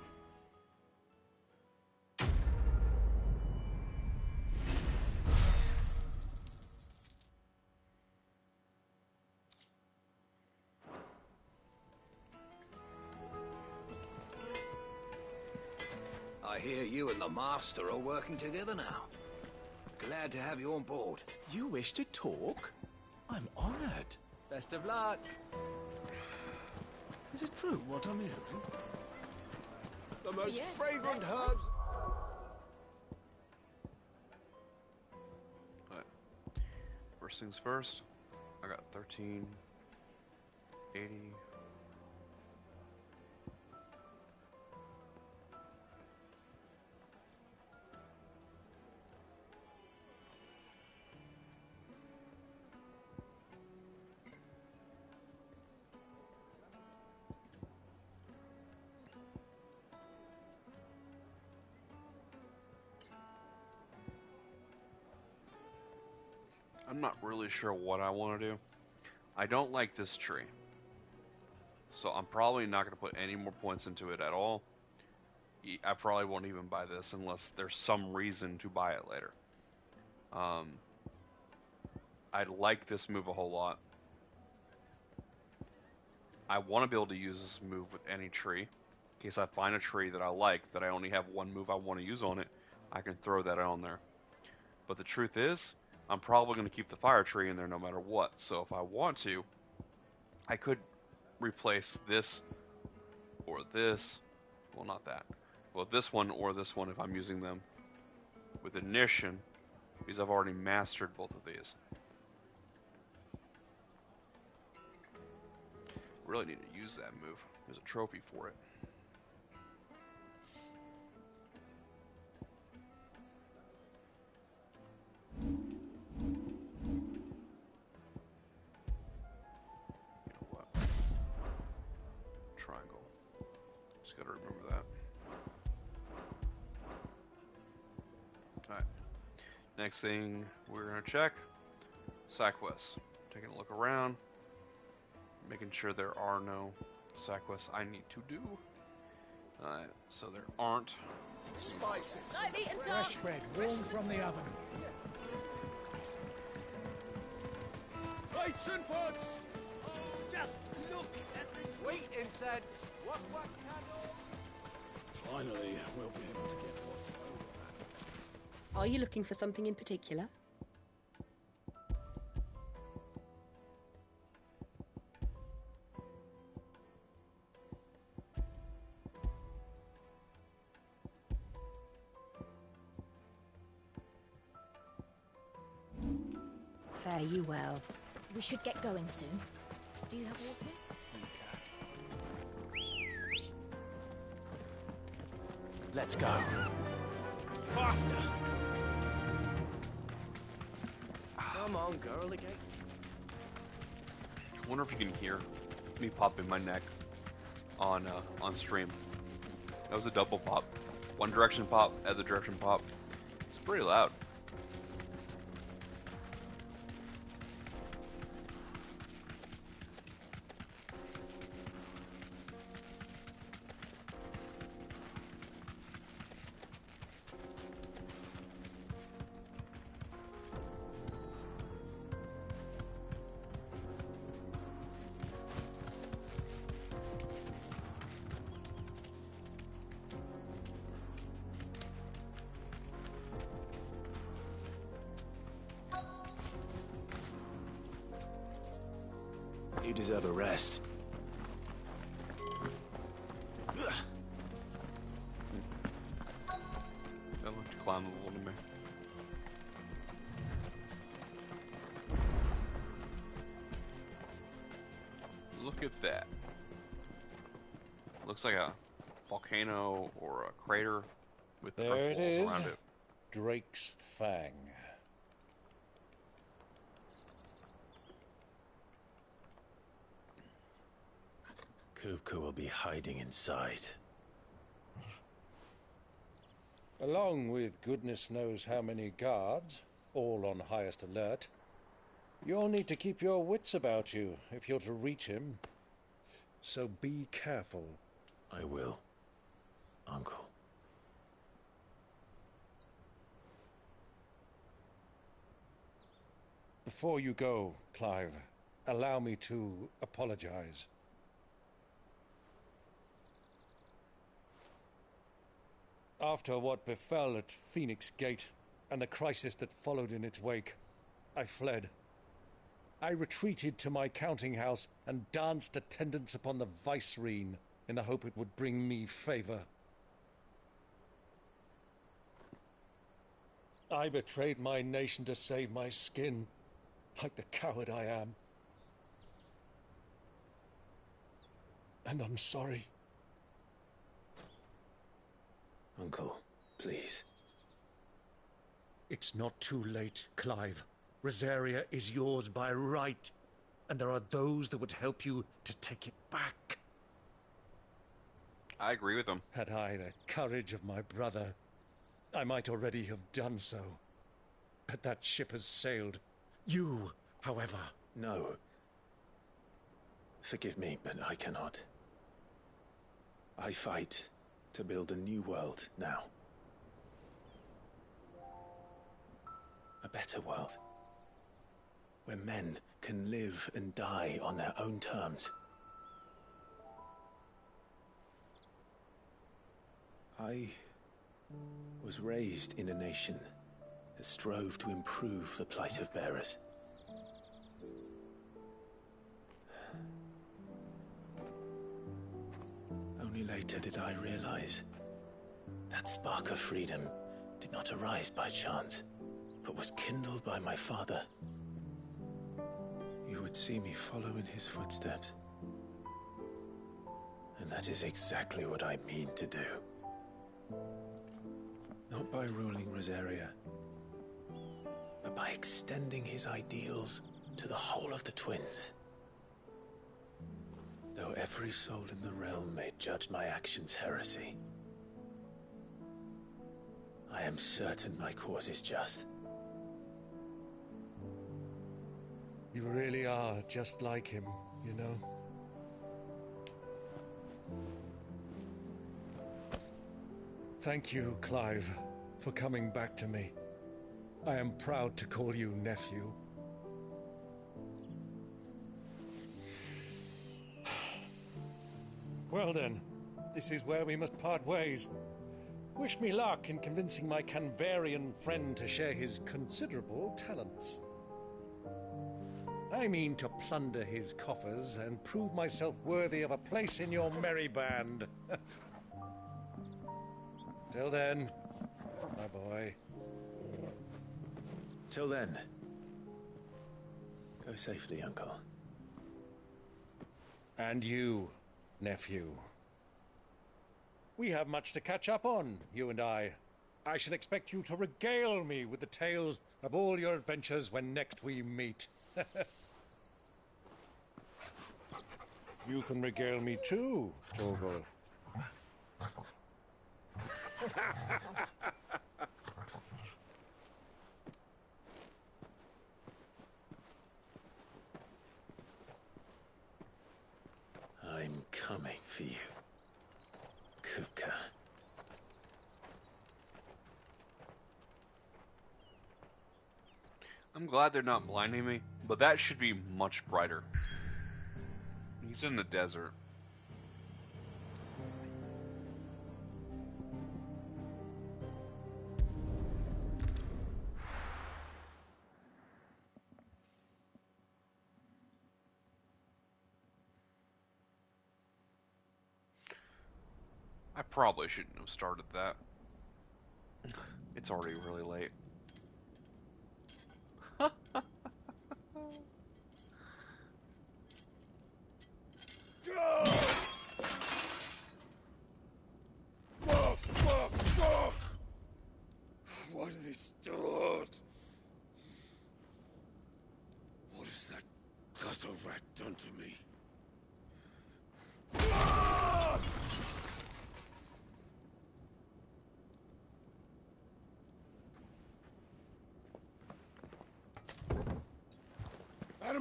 I hear you and the Master are working together now. Glad to have you on board. You wish to talk? I'm honored. Best of luck. Is it true what I'm hearing? The most Yes, fragrant that's herbs. Alright. First things first. I got 1380. I'm not really sure what I want to do. I don't like this tree. So I'm probably not going to put any more points into it at all. I probably won't even buy this unless there's some reason to buy it later. I like this move a whole lot. I want to be able to use this move with any tree. In case I find a tree that I like, that I only have one move I want to use on it, I can throw that on there. But the truth is, I'm probably going to keep the fire tree in there no matter what. So if I want to, I could replace this or this. Well, not that. Well, this one or this one if I'm using them with ignition, because I've already mastered both of these. Really need to use that move. There's a trophy for it. Triangle. Just gotta remember that. Alright. Next thing we're gonna check. Side quests. Taking a look around. Making sure there are no side quests I need to do. Alright, so there aren't. Spices. Fresh bread, warm from the oven. Plates and pots. Oh, just look at the sweet incense. What candle? Finally, we'll be able to get what's over that. Are you looking for something in particular? Fare you well. We should get going soon. Do you have water? Let's go. Faster. Come on, girl, again. I wonder if you can hear me pop in my neck on stream. That was a double pop. One direction pop, other direction pop. It's pretty loud. You deserve a rest. That looked climbable to me. Look at that. Looks like a volcano or a crater with There earth it is. walls around it. Drake's Fang. Kupka will be hiding inside. Along with goodness knows how many guards, all on highest alert. You'll need to keep your wits about you if you're to reach him. So be careful. I will, Uncle. Before you go, Clive, allow me to apologize. After what befell at Phoenix Gate and the crisis that followed in its wake, I fled. I retreated to my counting house and danced attendance upon the vicereine in the hope it would bring me favor. I betrayed my nation to save my skin, like the coward I am. And I'm sorry. Uncle, please. It's not too late, Clive. Rosaria is yours by right, and there are those that would help you to take it back. I agree with him. Had I the courage of my brother, I might already have done so. But that ship has sailed. You, however... No. Forgive me, but I cannot. I fight to build a new world now. A better world. Where men can live and die on their own terms. I was raised in a nation that strove to improve the plight of bearers. Only later did I realize that spark of freedom did not arise by chance, but was kindled by my father. You would see me follow in his footsteps. And that is exactly what I mean to do. Not by ruling Rosaria, but by extending his ideals to the whole of the twins. Though every soul in the realm may judge my actions heresy, I am certain my cause is just. You really are just like him, you know? Thank you, Clive, for coming back to me. I am proud to call you nephew. Well then, this is where we must part ways. Wish me luck in convincing my Canvarian friend to share his considerable talents. I mean to plunder his coffers and prove myself worthy of a place in your merry band. Till then, my boy. Till then, go safely, Uncle. And you, nephew. We have much to catch up on, you and I. I shall expect you to regale me with the tales of all your adventures when next we meet. You can regale me too, Torgal. I'm coming for you, Kupka. I'm glad they're not blinding me, but that should be much brighter. He's in the desert. I probably shouldn't have started that. It's already really late.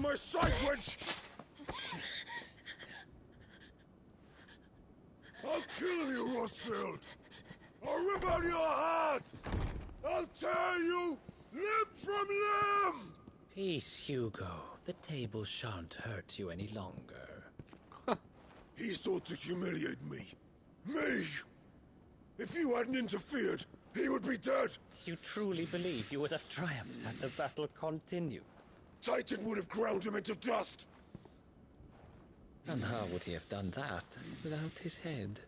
my sight, wench! I'll kill you, Rosfield! I'll rip out your heart! I'll tear you limb from limb! Peace, Hugo. The table shan't hurt you any longer. He sought to humiliate me. Me! If you hadn't interfered, he would be dead! You truly believe you would have triumphed had the battle continued? Titan would have ground him into dust! And how would he have done that without his head?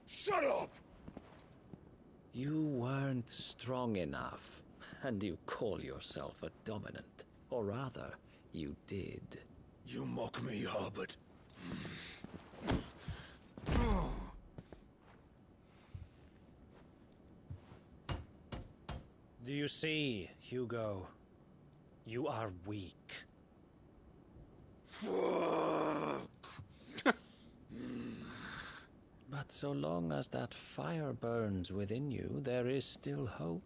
Shut up! You weren't strong enough, and you call yourself a dominant. Or rather, you did. You mock me, Harbert. Do you see, Hugo? You are weak. Fuck! But so long as that fire burns within you, there is still hope.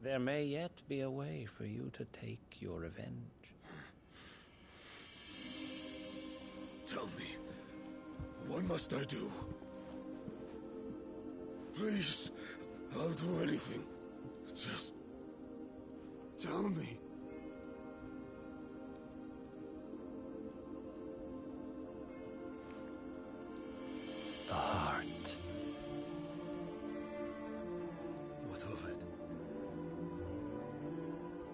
There may yet be a way for you to take your revenge. Tell me, what must I do? Please, I'll do anything. Just tell me. The heart. What of it?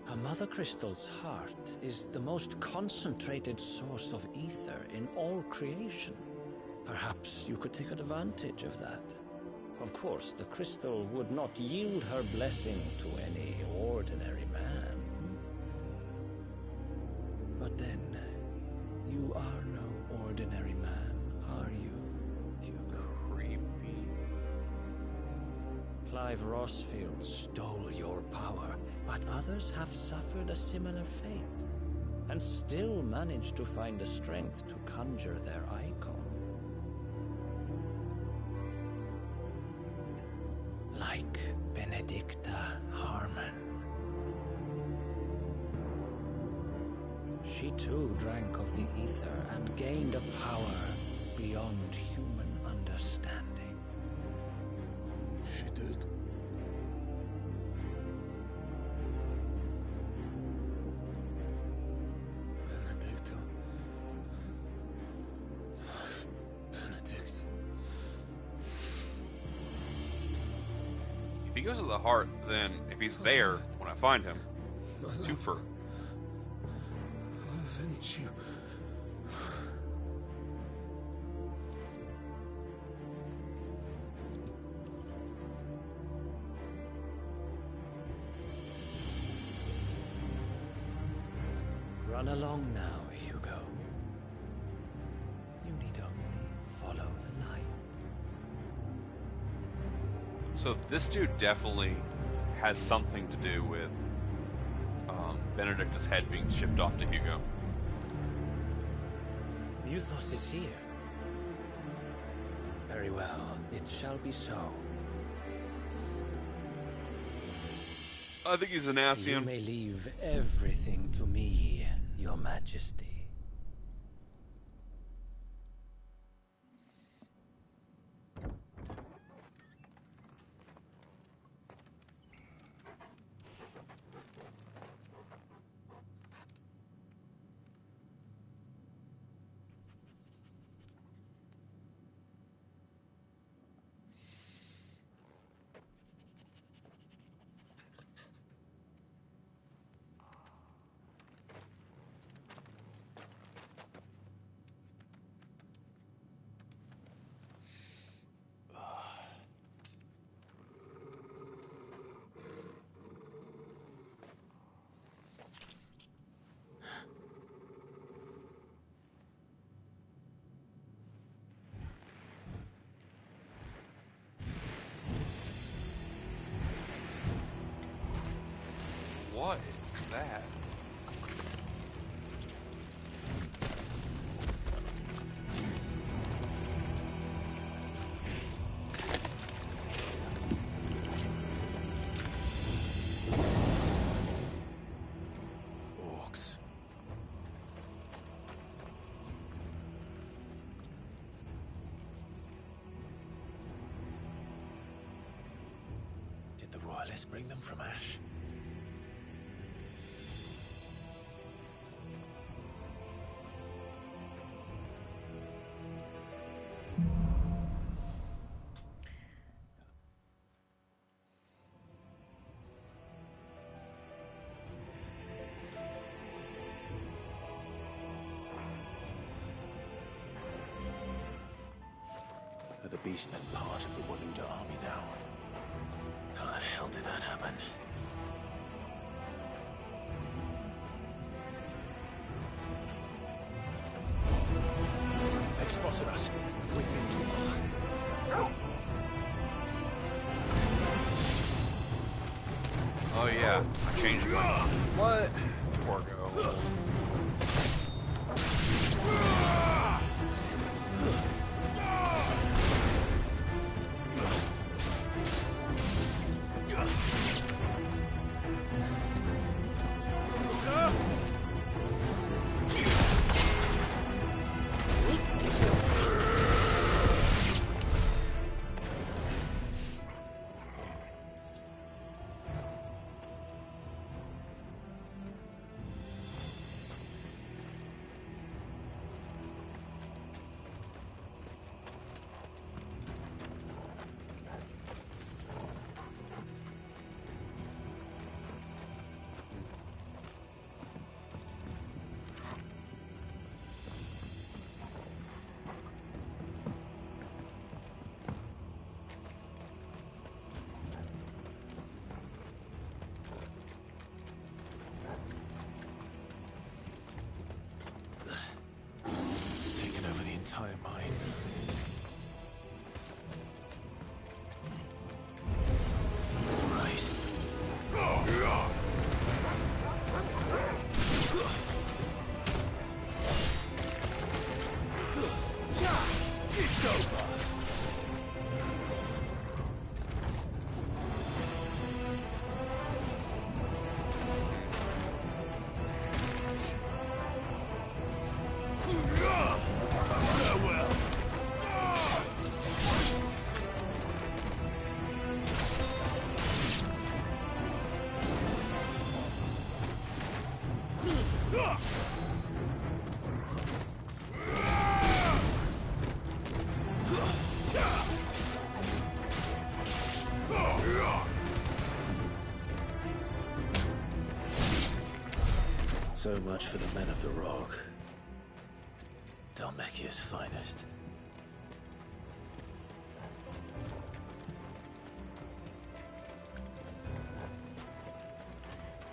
A Mother Crystal's heart is the most concentrated source of ether in all creation. Perhaps you could take advantage of that. Of course, the crystal would not yield her blessing to any ordinary man. But then, you are no ordinary man, are you, Hugo? Creepy. Clive Rosfield stole your power, but others have suffered a similar fate, and still managed to find the strength to conjure their icon. Like Benedicta Harmon. She too drank of the ether and gained a power beyond human understanding. She did. Benedicta. Benedict. If he goes to the heart, then if he's there when I find him, twofer. I'll avenge you. Run along now, Hugo. You need only follow the light. So this dude definitely has something to do with Benedicta's head being shipped off to Hugo. Muthos is here. Very well, it shall be so. I think he's an You Asian. may leave everything to me, Your Majesty. What is that? Orcs. the royalists bring them from Ash? Are the Beastmen part of the Waluda army now? How the hell did that happen? They've spotted us. We've been too close. Oh yeah, I changed my... What? Poor go. Entire mine. Right. It's over. So much for the men of the Rock. Dhalmekia's finest.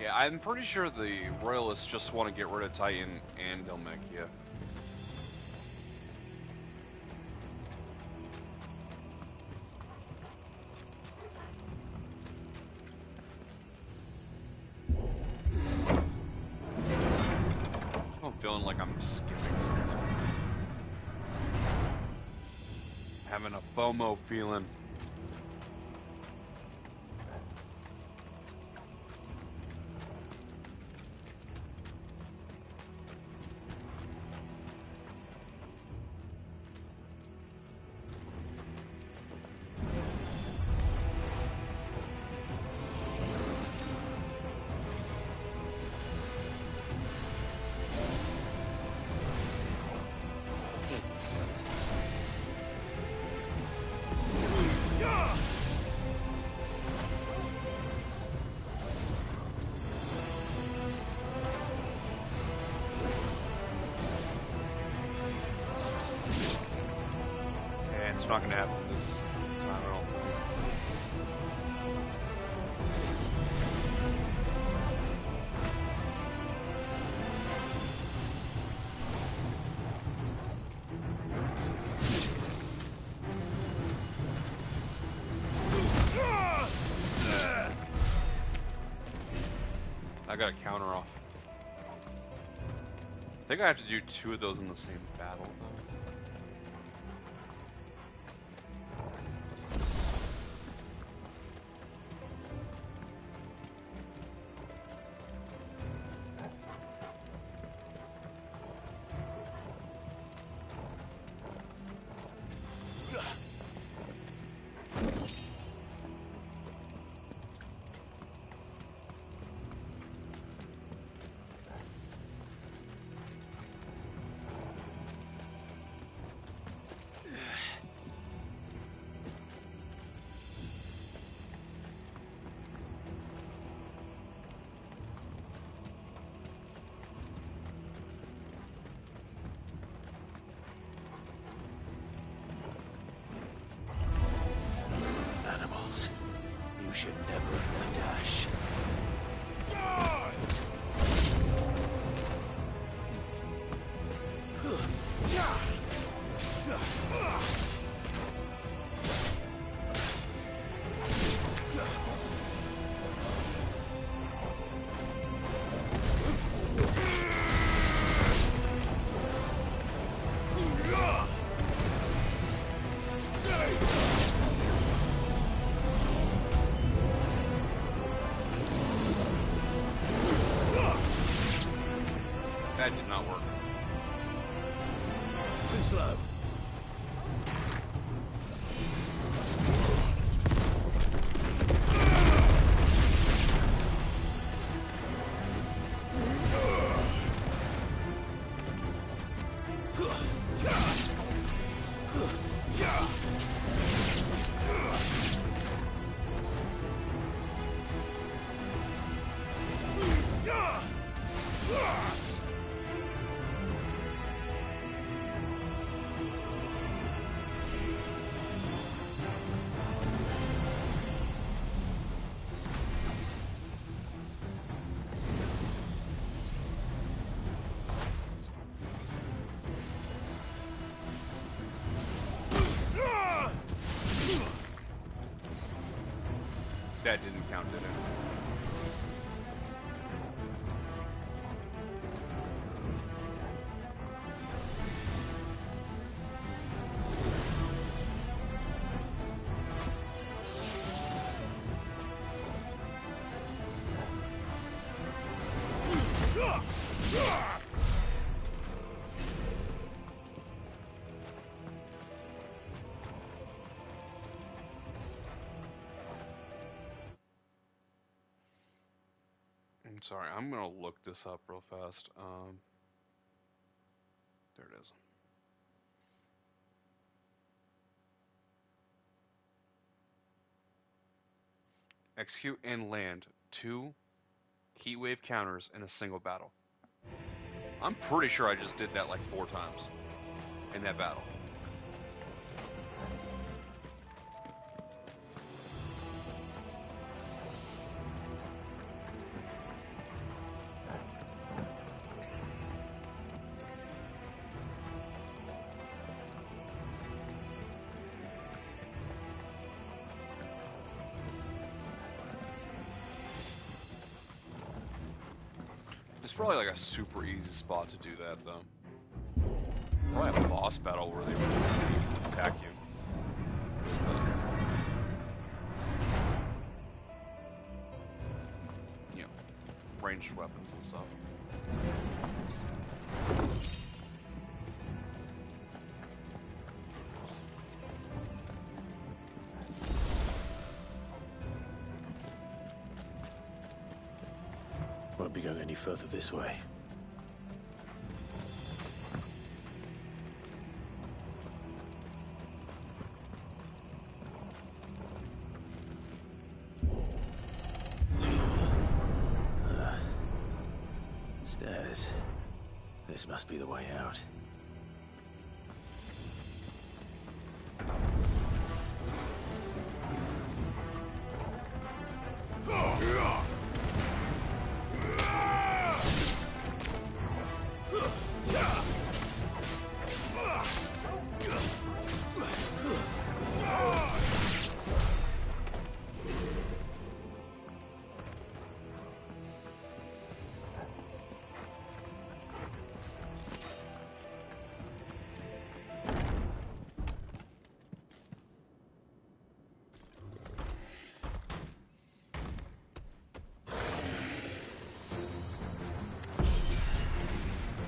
Yeah, I'm pretty sure the Royalists just want to get rid of Titan and Dhalmekia. I'm feeling like I'm skipping something. Having a FOMO feeling. It's not going to happen this time at all. I got a counter off. I think I have to do 2 of those in the same battle, though. slow. That didn't count, did it? I'm sorry, I'm gonna look this up real fast. There it is. Execute and land 2 heatwave counters in a single battle. I'm pretty sure I just did that like 4 times in that battle. It's probably like a super easy spot to do that, though. Probably a boss battle where they would attack you. You know, ranged weapons and stuff. Won't be going any further this way. Stairs. This must be the way out.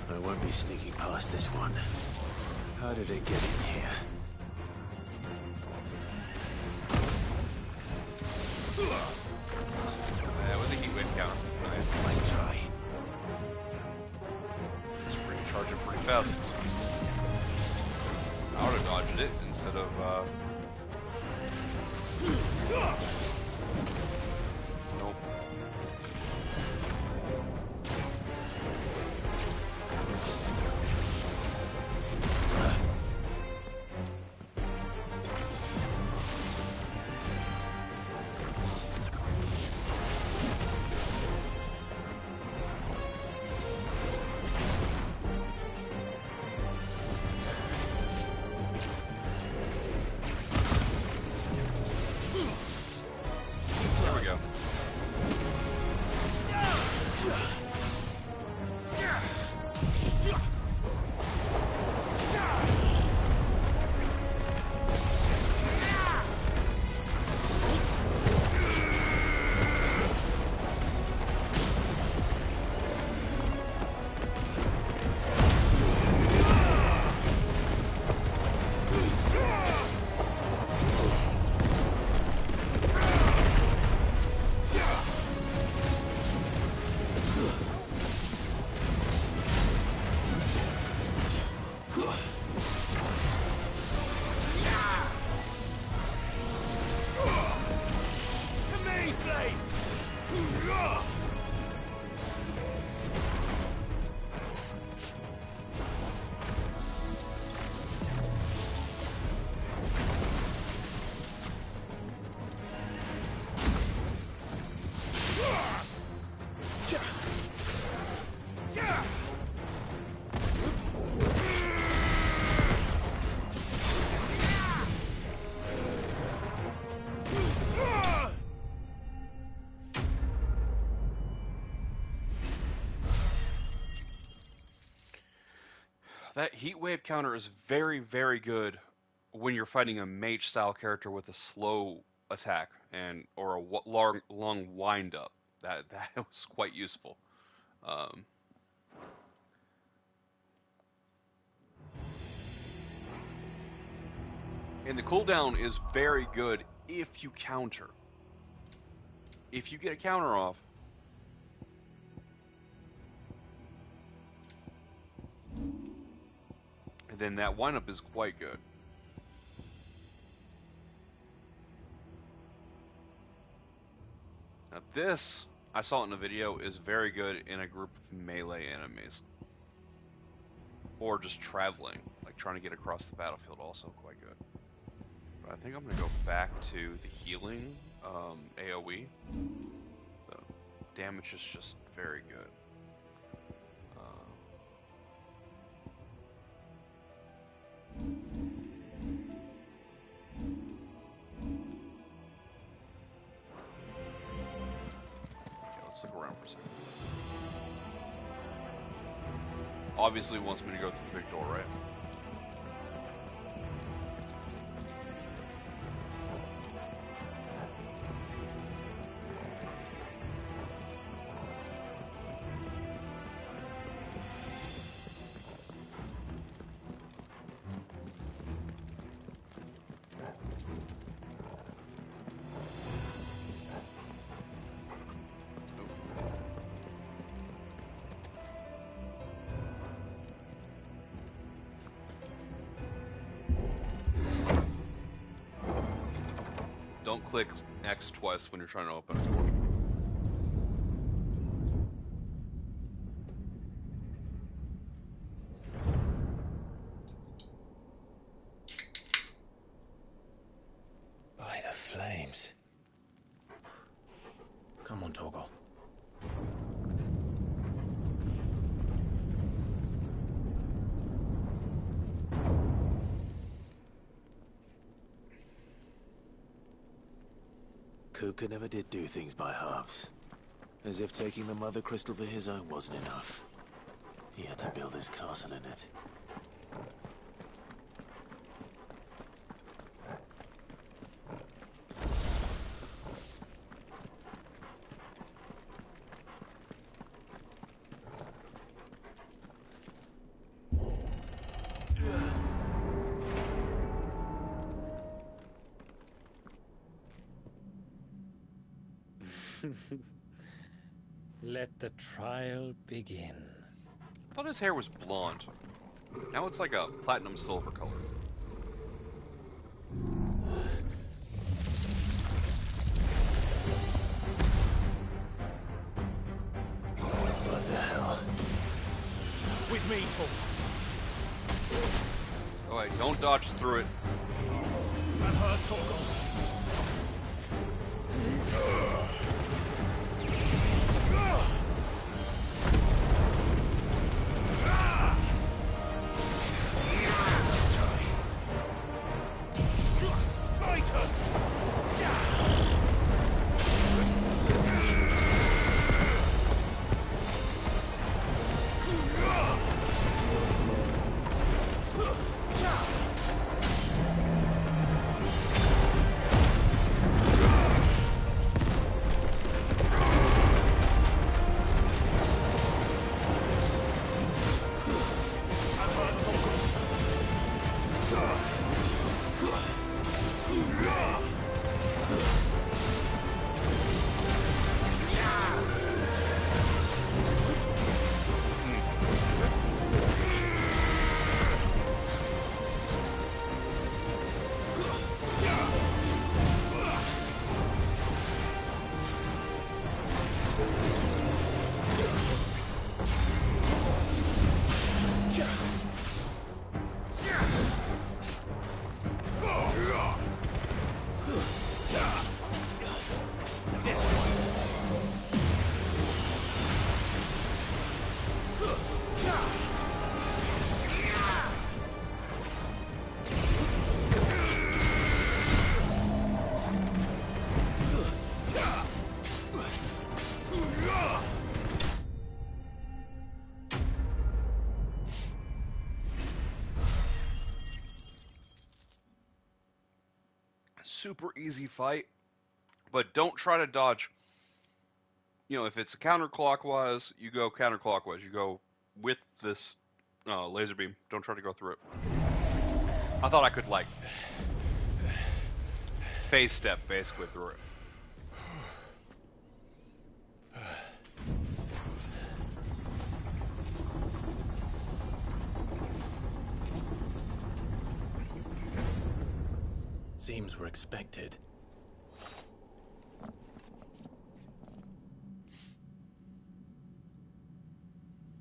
I won't be sneaking past this one. How did it get in here? That was a heatwave counter. Nice try. It's recharging pretty fast. I would have dodged it instead of, Nope. That heat wave counter is very, very good when you're fighting a mage style character with a slow attack or a long wind up. That was quite useful. And the cooldown is very good if you counter. If you get a counter off, then that wind-up is quite good. Now this, I saw it in a video, is very good in a group of melee enemies. Or just traveling, like trying to get across the battlefield, also quite good. But I think I'm going to go back to the healing AoE. The damage is just very good. Let's look around for a second. Obviously, it wants me to go through the big door, right? Don't click X twice when you're trying to open a door. By the flames. Come on, Torgal. Kupka never did do things by halves. As if taking the Mother Crystal for his own wasn't enough. He had to build his castle in it. Let the trial begin. I thought his hair was blonde. Now it's like a platinum silver color. What the hell? With me, Torgal. Alright, don't dodge through it. And her, Torgal. super easy fight, but don't try to dodge. You know, if it's counterclockwise, you go counterclockwise. You go with this laser beam. Don't try to go through it. I thought I could, like, phase step basically through it. Seems we're expected.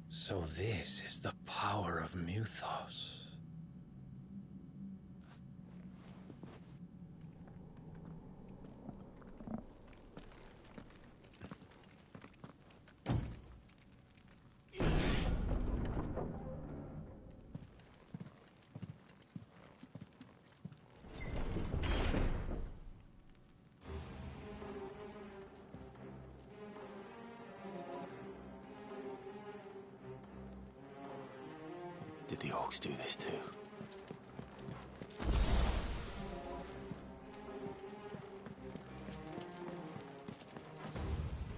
So this is the power of Muthos. Did the orcs do this too?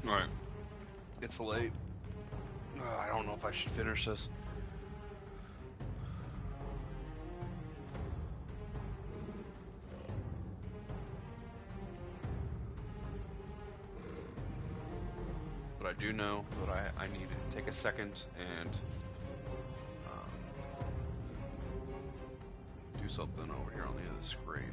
Alright. It's late. I don't know if I should finish this. But I do know that I need to take a second and do something over here on the other screen.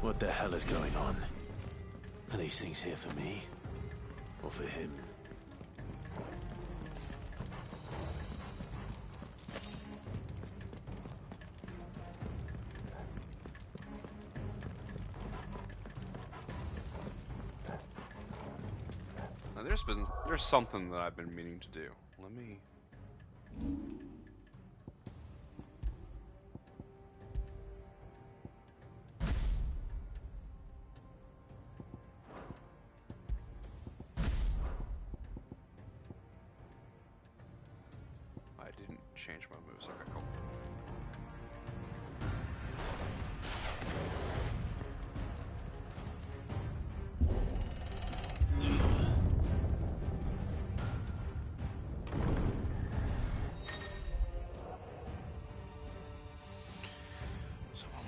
What the hell is going on? Are these things here for me? Or for him? Now there's something that I've been meaning to do. Let me... I didn't change my moves. Okay, cool. So what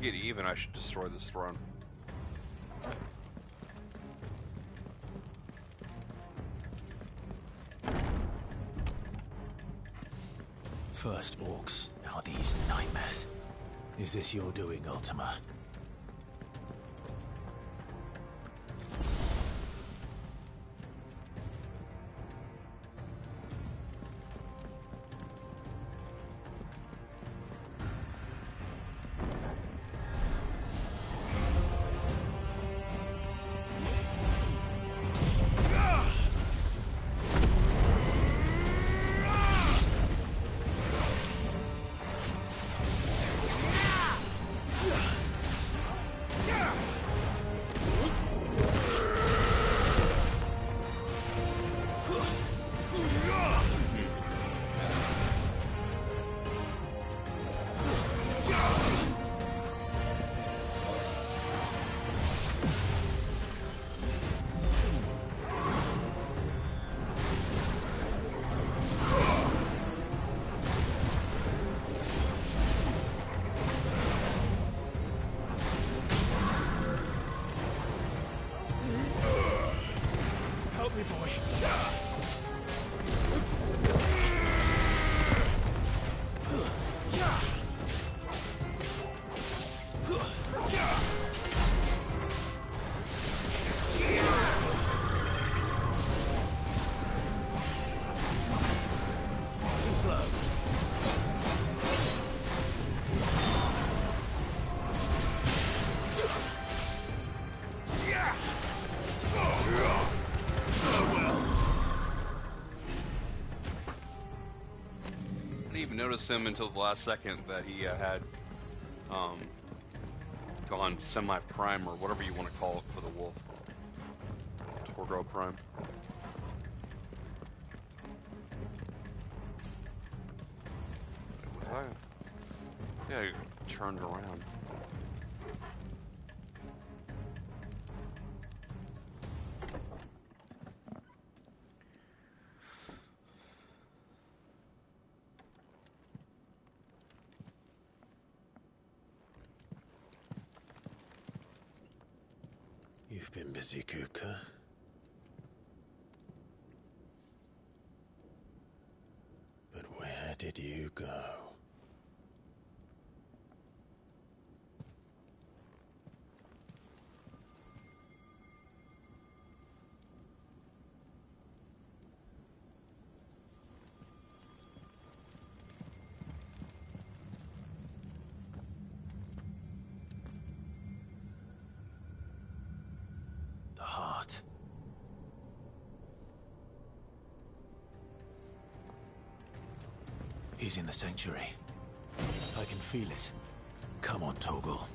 To get even, I should destroy this throne. First orcs, now these nightmares. Is this your doing, Ultima? Notice him until the last second that he had gone semi-prime or whatever you want to call it for the wolf. Torgo prime. Was I? Yeah, I turned around. You've been busy, Kupka. But where did you go? The heart. He's in the sanctuary. I can feel it. Come on, Torgal.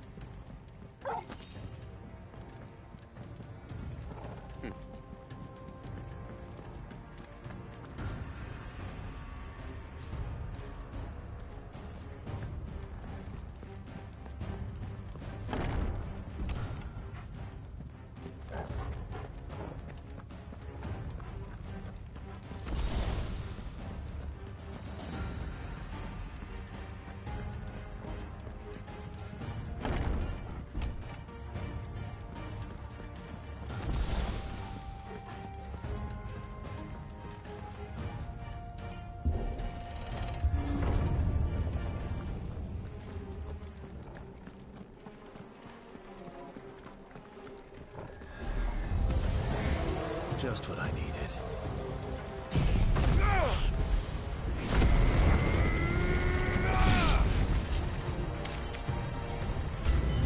Just what I needed.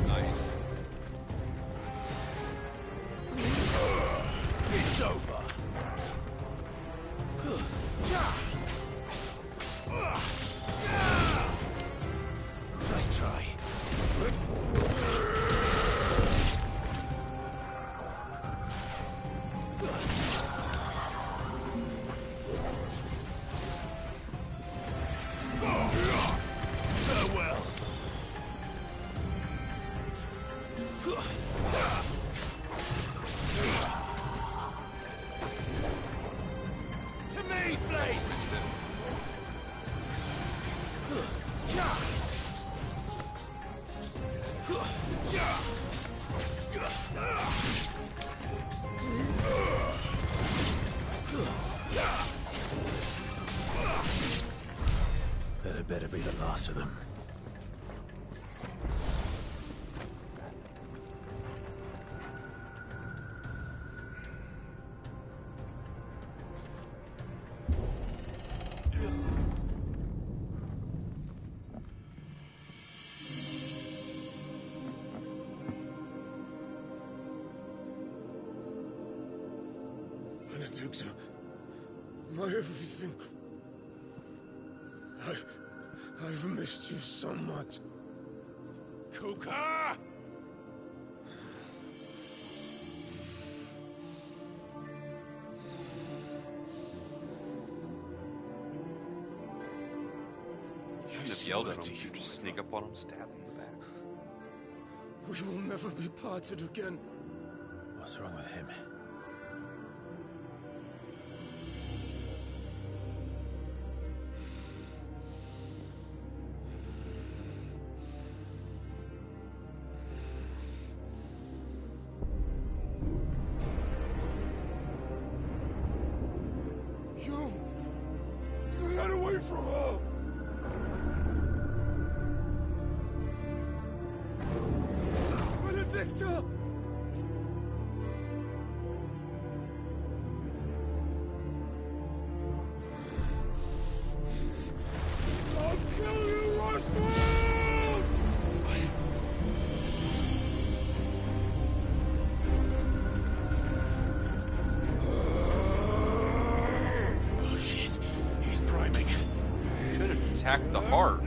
Nice. It's over. Nice try. Benedicta, my everything. I've missed you so much. Kuka! You shouldn't have yelled at him. You just sneak up on him, stab him in the back. We will never be parted again. What's wrong with him? You get away from her! Benedicta! I'll kill you, Roswell! Oh shit, he's priming. Should have attacked the heart.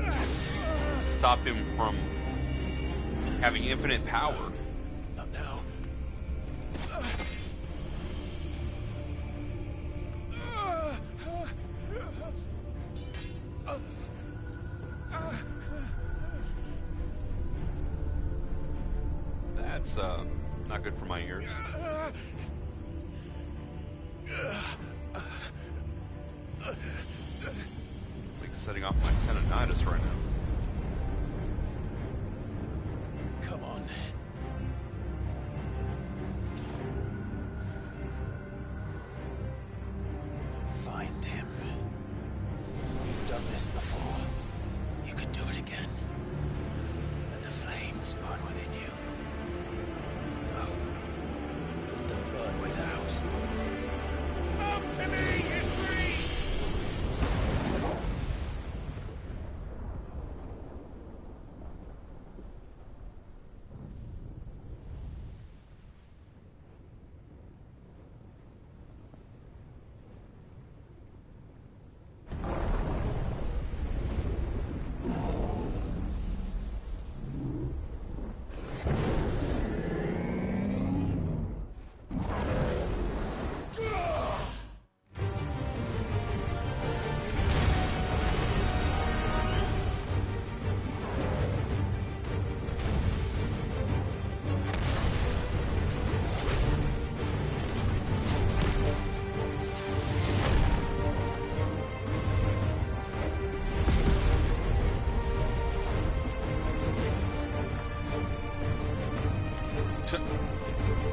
Stop him from having infinite power. Not now. That's not good for my ears. It's like setting off my tendonitis right now. Come on. Find him. You've done this before. You can do it again. Let the flames burn within you. No. Let them burn without. Come to me, you three!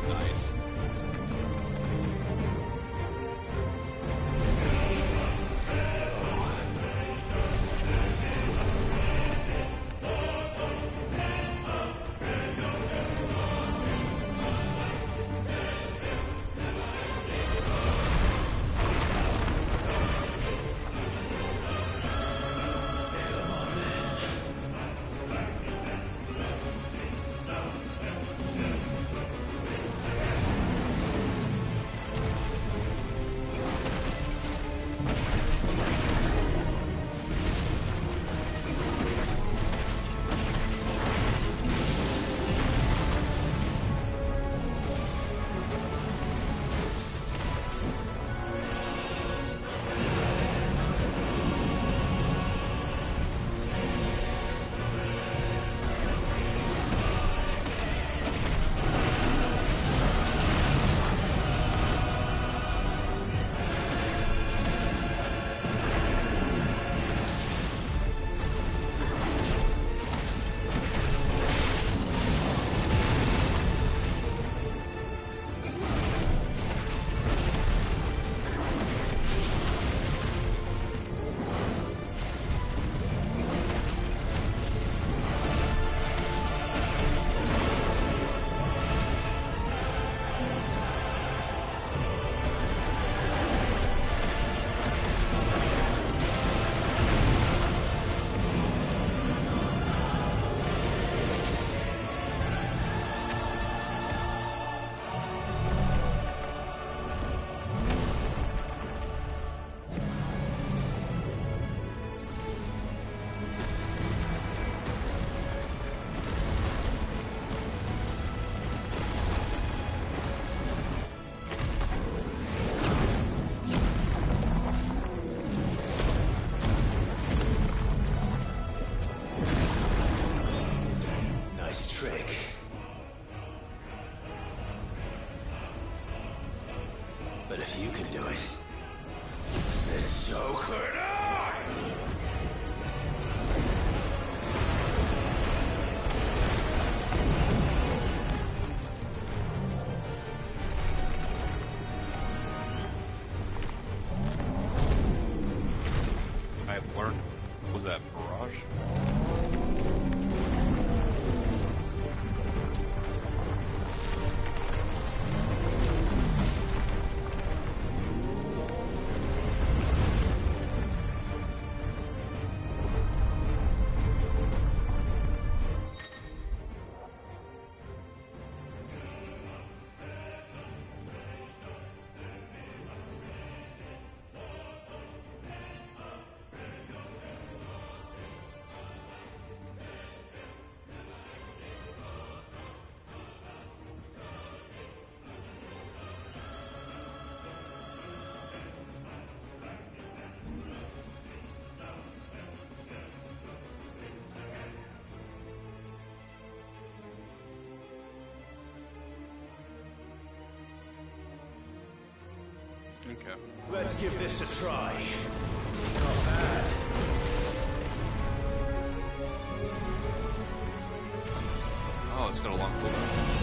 Nice. But if you can do it, then so could I! I've learned. Was that barrage? Okay. Let's give this a try. Not bad. Oh, it's got a long cooldown.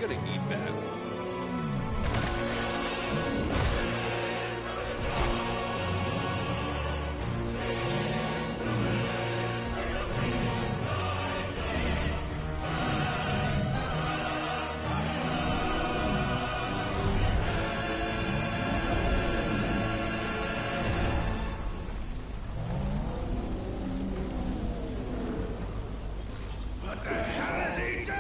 Gonna eat that. What the hell has he done?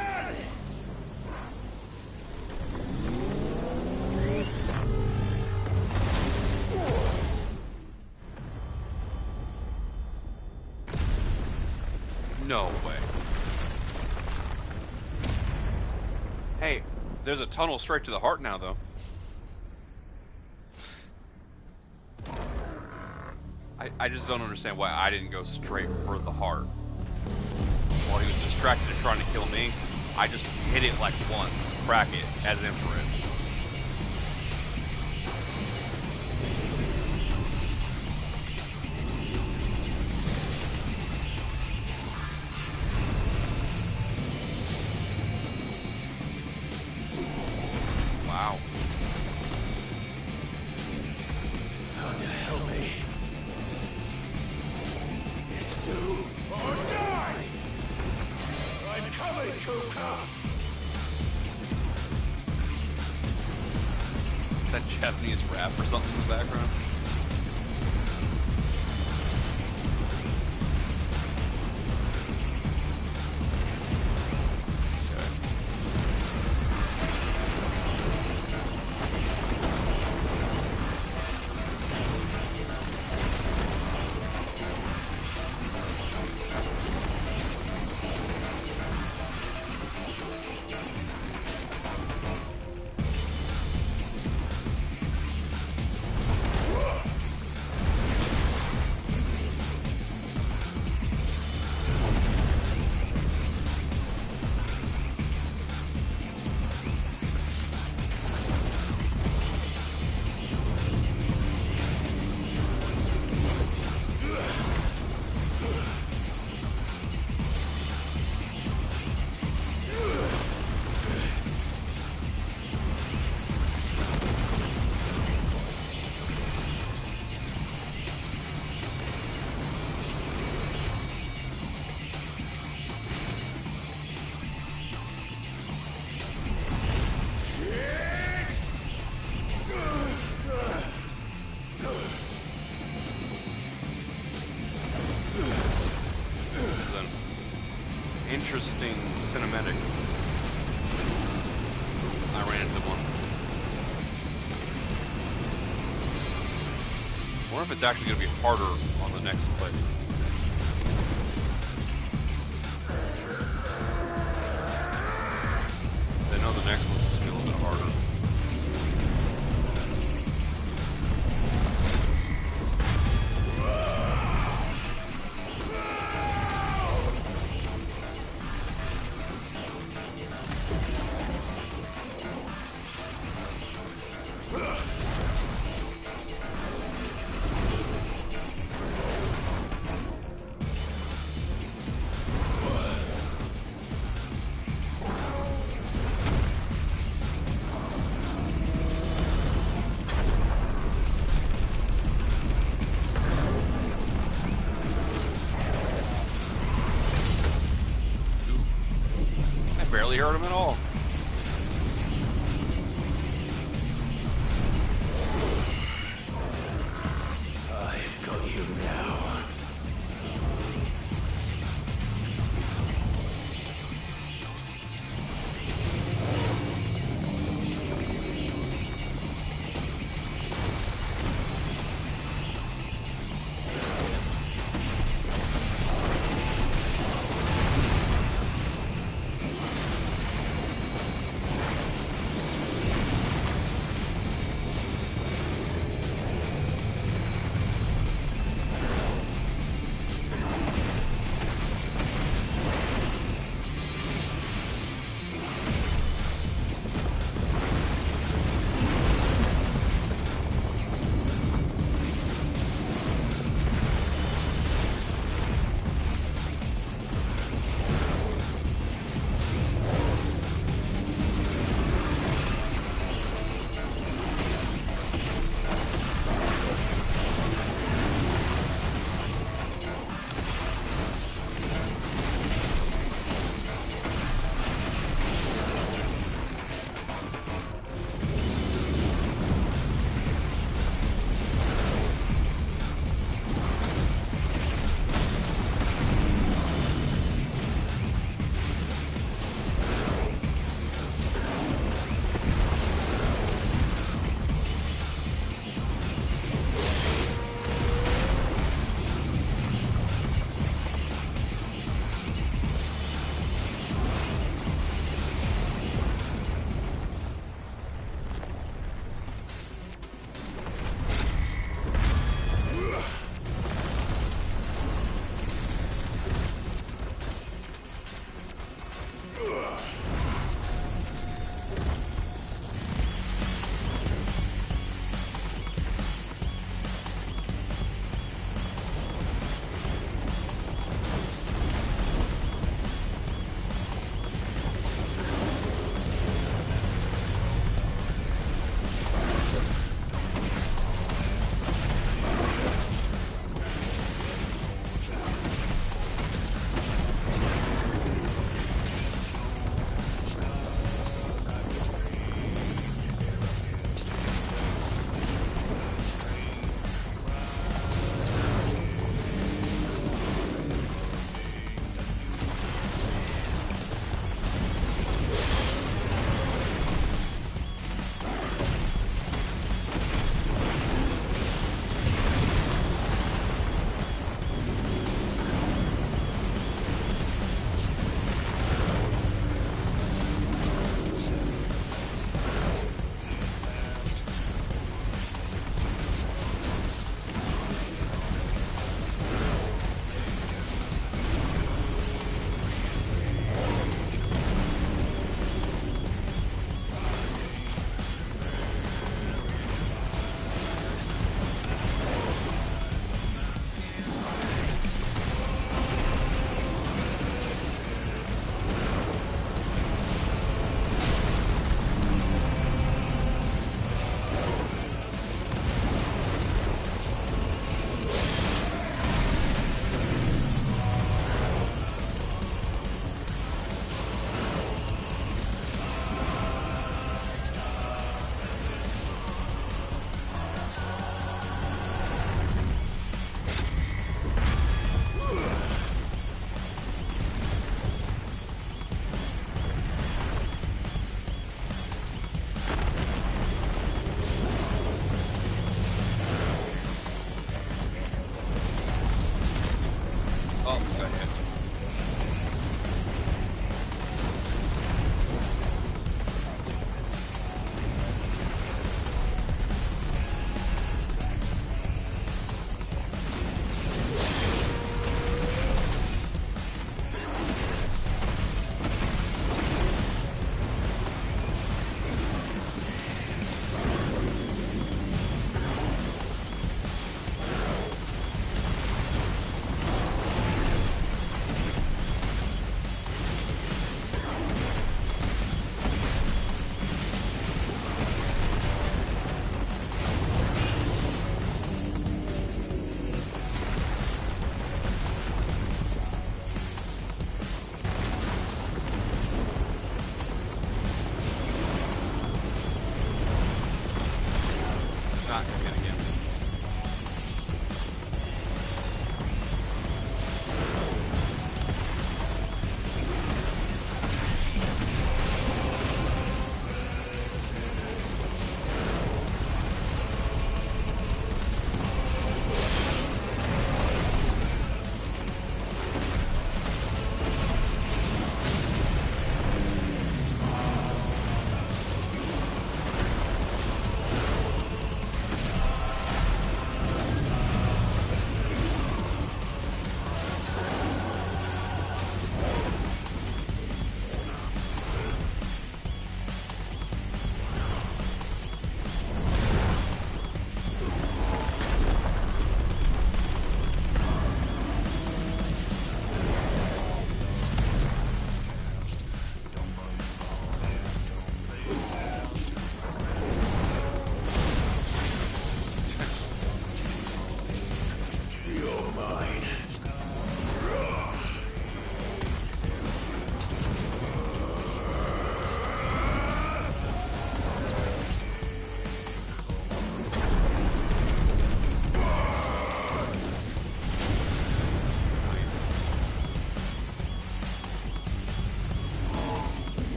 No way. Hey, there's a tunnel straight to the heart now, though. I just don't understand why I didn't go straight for the heart. While he was distracted and trying to kill me, I just hit it like once, crack it as infrared. Wow. Thunder, help me. It's do or die! I'm coming, Kuka! That Japanese rap or something in the background. Interesting cinematic. I ran into one. I wonder if it's actually going to be harder on the next play. I know the next one's going to be a little bit harder. Barely hurt him at all. I've got you now.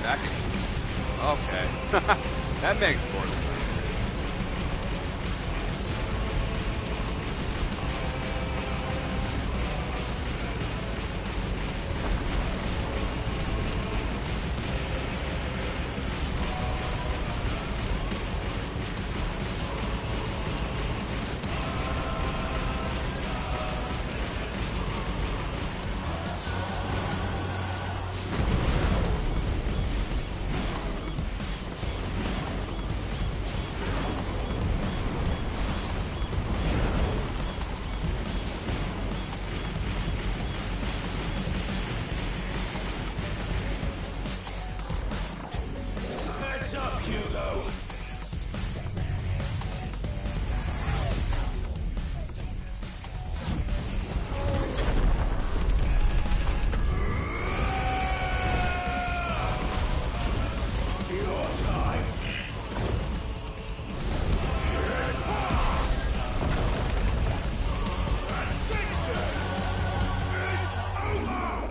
attacking. Okay. That makes more sense. Heads up, Hugo! Your time. It's past! And this day is over!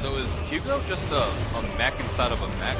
So is Hugo just a mech inside of a mech?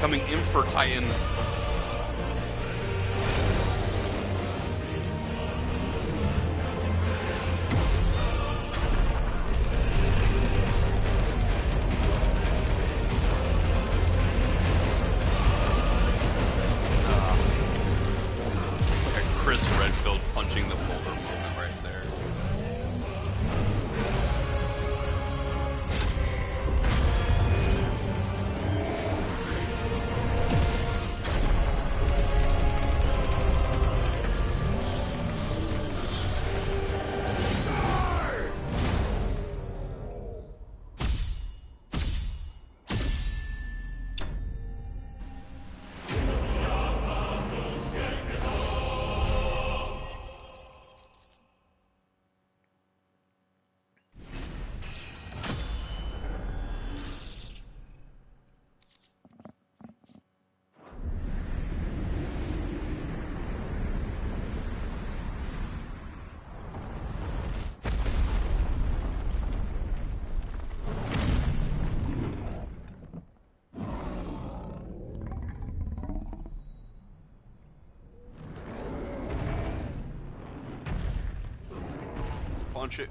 becoming Emperor Titan. Like a Chris Redfield punching the boulder moment right there. Punch it.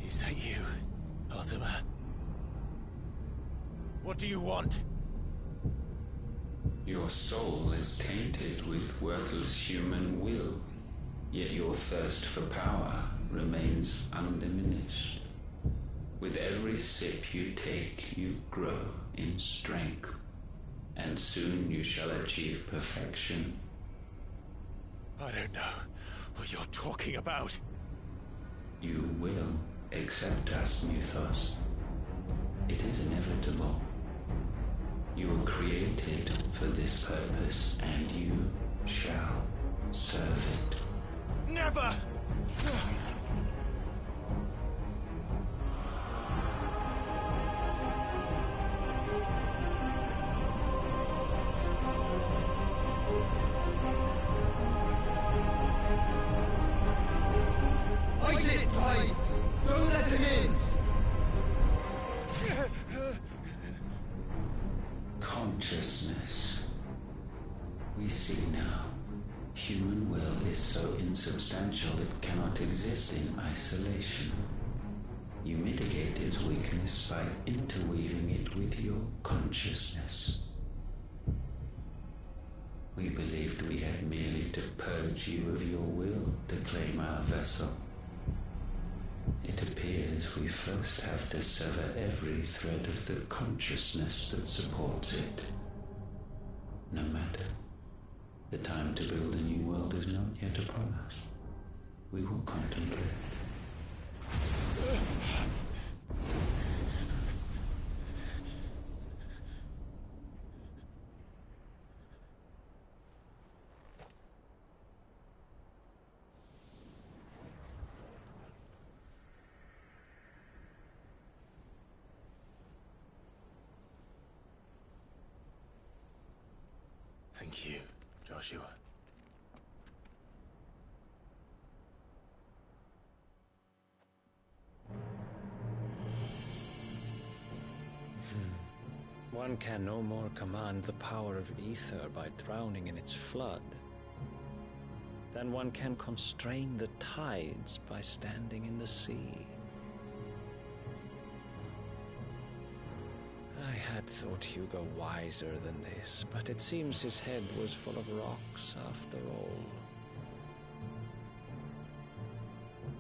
Is that you, Ultima? What do you want? Your soul is tainted with worthless human will, yet your thirst for power remains undiminished. With every sip you take, you grow in strength, and soon you shall achieve perfection. I don't know what you're talking about. You will accept us, Mythos. It is inevitable. You were created for this purpose, and you shall serve it. Never! Fight it, Clive! Don't let him in! Consciousness. We see now. Human will is so insubstantial it cannot exist in isolation. You mitigate its weakness by interweaving it with your consciousness. We believed we had merely to purge you of your will to claim our vessel. It appears we first have to sever every thread of the consciousness that supports it. No matter. The time to build a new world is not yet upon us. We will contemplate. Thank you, Joshua. One can no more command the power of ether by drowning in its flood. then one can constrain the tides by standing in the sea. I had thought Hugo wiser than this, but it seems his head was full of rocks after all.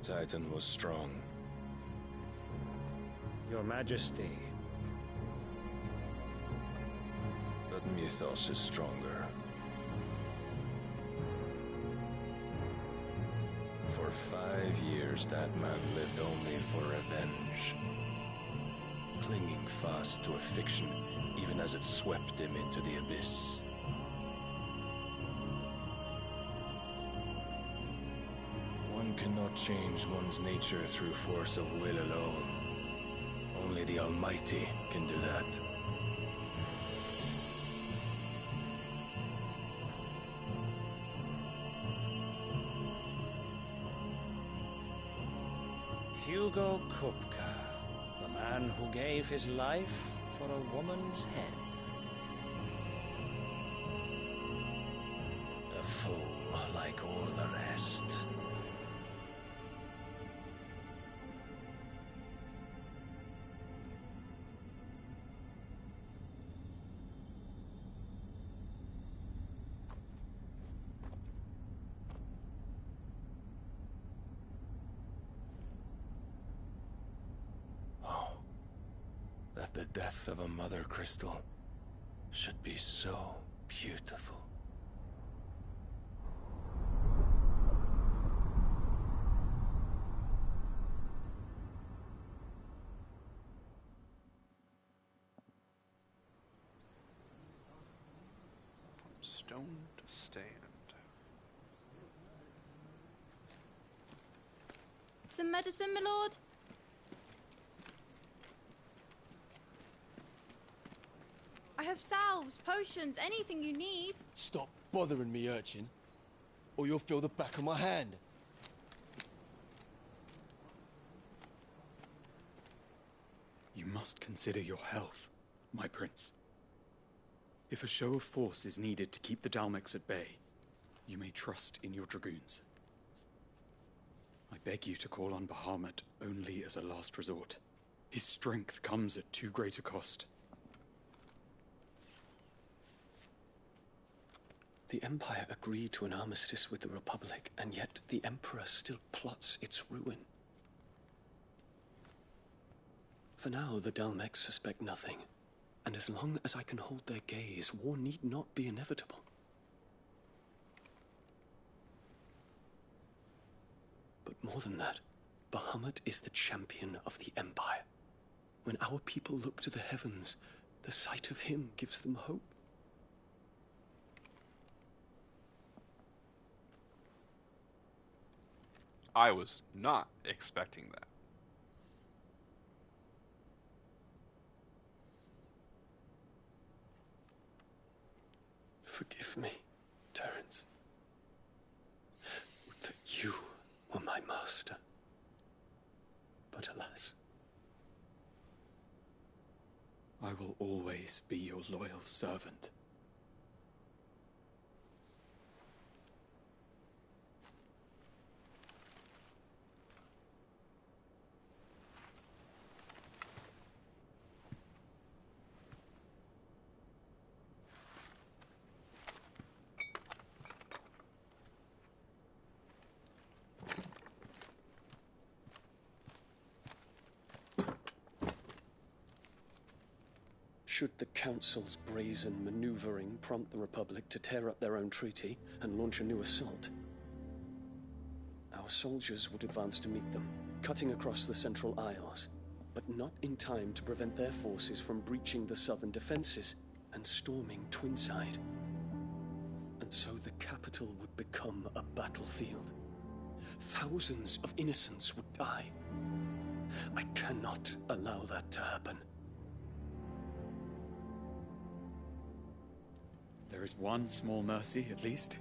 Titan was strong. Your Majesty. But Mythos is stronger. For 5 years, that man lived only for revenge. Clinging fast to a fiction, even as it swept him into the abyss. One cannot change one's nature through force of will alone. Only the Almighty can do that. Hugo Kupka, the man who gave his life for a woman's head. A fool like all the rest. That the death of a mother crystal should be so beautiful. Stone to stand. Some medicine, my lord? I have salves, potions, anything you need. Stop bothering me, urchin, or you'll feel the back of my hand. You must consider your health, my prince. If a show of force is needed to keep the Dalmex at bay, you may trust in your dragoons. I beg you to call on Bahamut only as a last resort. His strength comes at too great a cost. The Empire agreed to an armistice with the Republic, and yet the Emperor still plots its ruin. For now, the Dalmex suspect nothing, and as long as I can hold their gaze, war need not be inevitable. But more than that, Bahamut is the champion of the Empire. When our people look to the heavens, the sight of him gives them hope. I was not expecting that. Forgive me, Terence. Would that you were my master. But alas. I will always be your loyal servant. Should the Council's brazen maneuvering prompt the Republic to tear up their own treaty and launch a new assault, our soldiers would advance to meet them, cutting across the Central Isles, but not in time to prevent their forces from breaching the southern defenses and storming Twinside. And so the capital would become a battlefield. Thousands of innocents would die. I cannot allow that to happen. There is one small mercy, at least.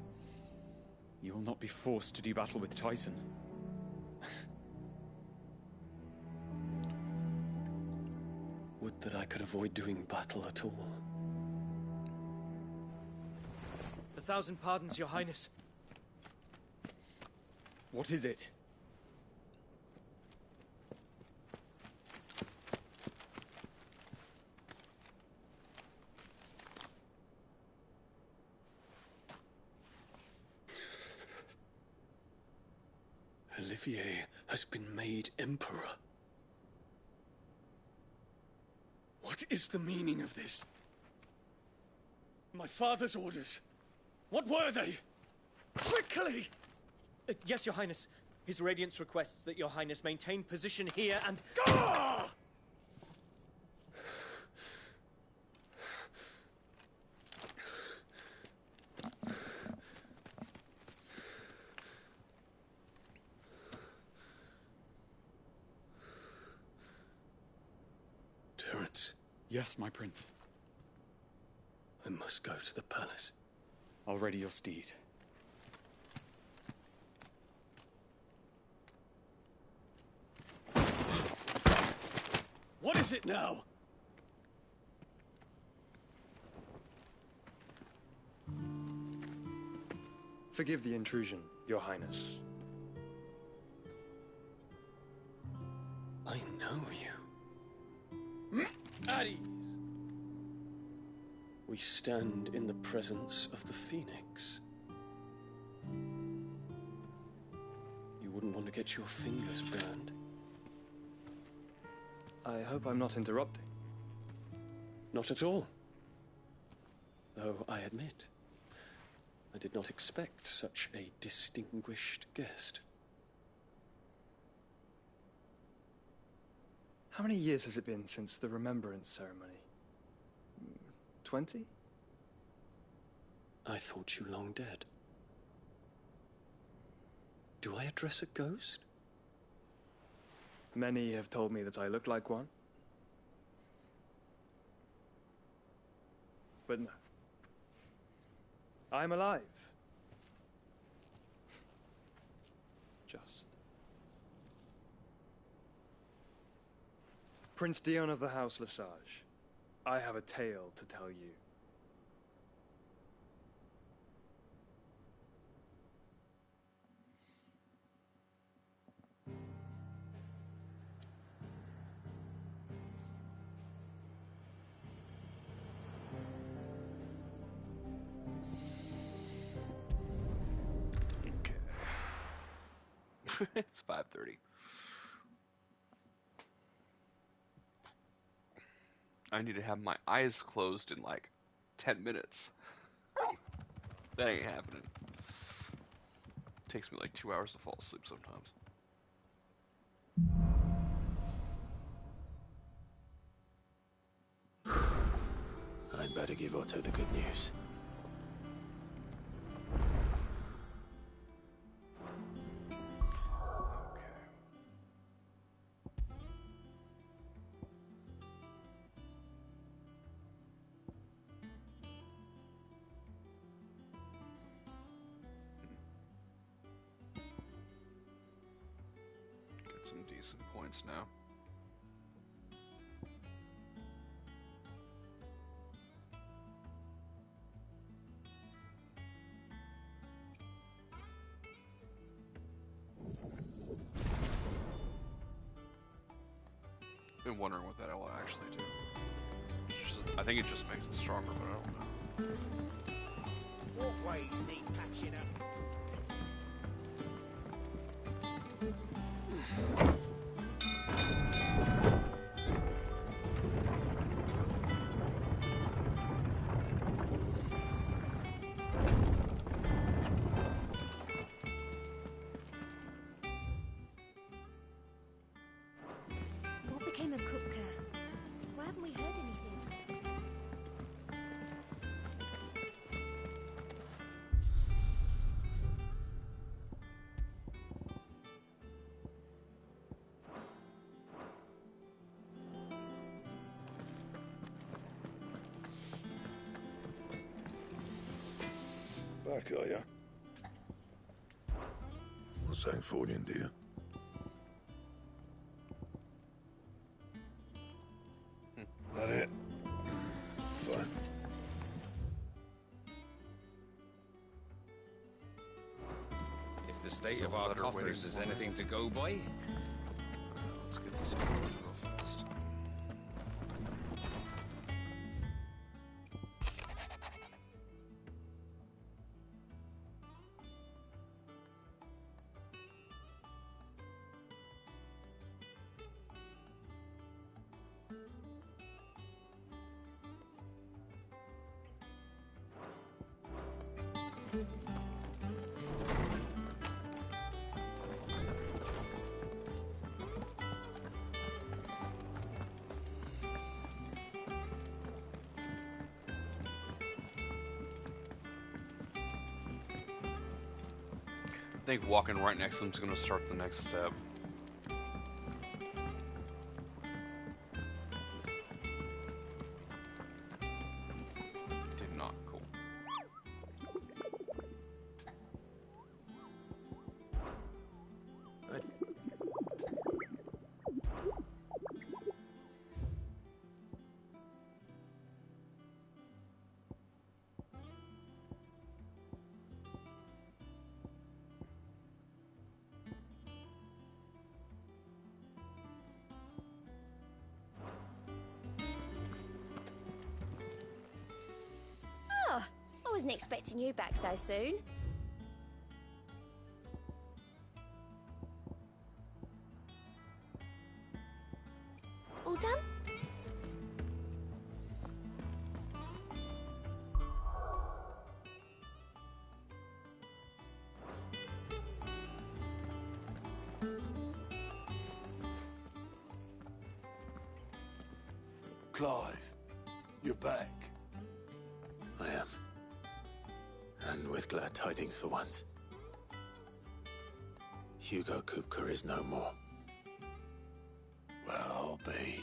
You will not be forced to do battle with Titan. Would that I could avoid doing battle at all. 1,000 pardons, Your Highness. What is it? Olivier has been made Emperor. What is the meaning of this? My father's orders. What were they? Quickly! Yes, Your Highness. His Radiance requests that Your Highness maintain position here and... Ah! Terence. Yes, my prince. I must go to the palace. I'll ready your steed. What is it now? Forgive the intrusion, Your Highness. I know you. At ease. We stand in the presence of the Phoenix. You wouldn't want to get your fingers burned. I hope I'm not interrupting. Not at all. Though I admit, I did not expect such a distinguished guest. How many years has it been since the Remembrance ceremony? 20? I thought you long dead. Do I address a ghost? Many have told me that I look like one. But no. I'm alive. Just. Prince Dion of the House Lesage, I have a tale to tell you. It's 5:30. I need to have my eyes closed in like 10 minutes. That ain't happening. Takes me like 2 hours to fall asleep sometimes. I'd better give Otto the good news. Some decent points now. Been wondering what that will actually do. I think it just makes it stronger, but I don't know. Walkways need patching up. What became of Kupka? Why haven't we heard anything? Back, are ya? What's that for you, dear? That it? Fine. If the the state of our coffers is anything to go by. Let's get this over with real fast. I think walking right next to him is going to start the next step. Did not. Cool. Oh, I wasn't expecting you back so soon. All done? Clive, you're back. I am. And with glad tidings for once. Hugo Kupka is no more. Well, I'll be.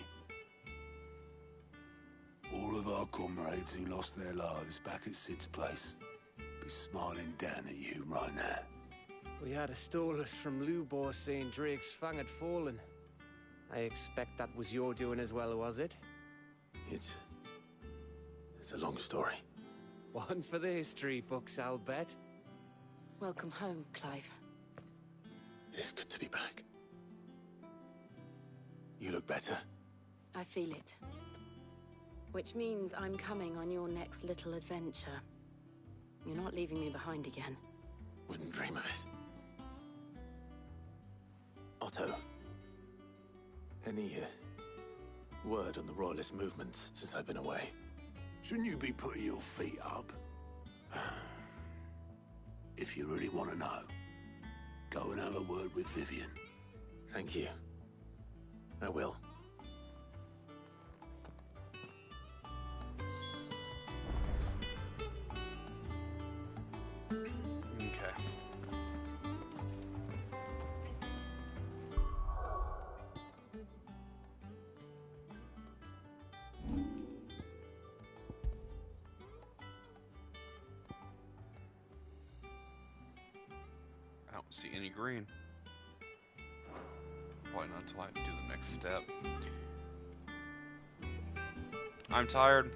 All of our comrades who lost their lives back at Sid's place be smiling down at you right now. We had a stolus from Lubor saying Drake's fang had fallen. I expect that was your doing as well, was it? It's a long story. One for the history books, I'll bet. Welcome home, Clive. It's good to be back. You look better. I feel it. Which means I'm coming on your next little adventure. You're not leaving me behind again. Wouldn't dream of it. Otto. Any word on the Royalist movements since I've been away? Shouldn't you be putting your feet up? If you really want to know, go and have a word with Vivian. Thank you. I will. Okay. I don't see any green. Probably not until I do the next step. I'm tired.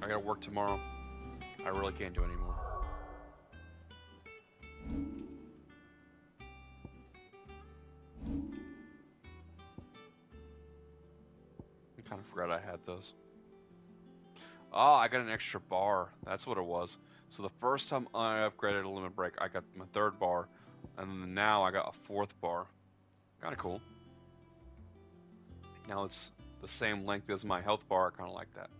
I gotta work tomorrow. I really can't do any more. I kind of forgot I had those. Oh, I got an extra bar. That's what it was. So the first time I upgraded a limit break, I got my 3rd bar. And then now I got a 4th bar. Kinda cool. Now it's the same length as my health bar. I kinda like that.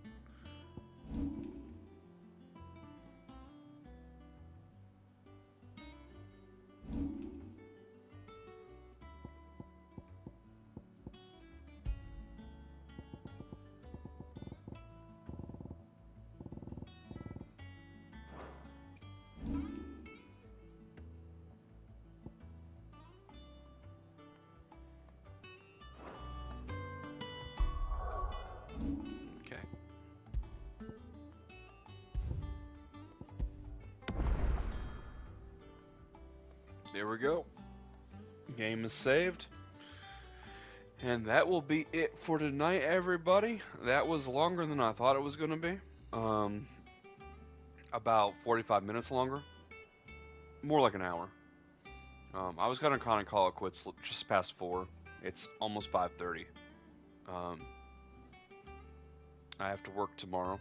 There we go. Game is saved. And that will be it for tonight, everybody. That was longer than I thought it was going to be. About 45 minutes longer. More like an hour. I was gonna kind of call it quits just past 4. It's almost 5:30. I have to work tomorrow.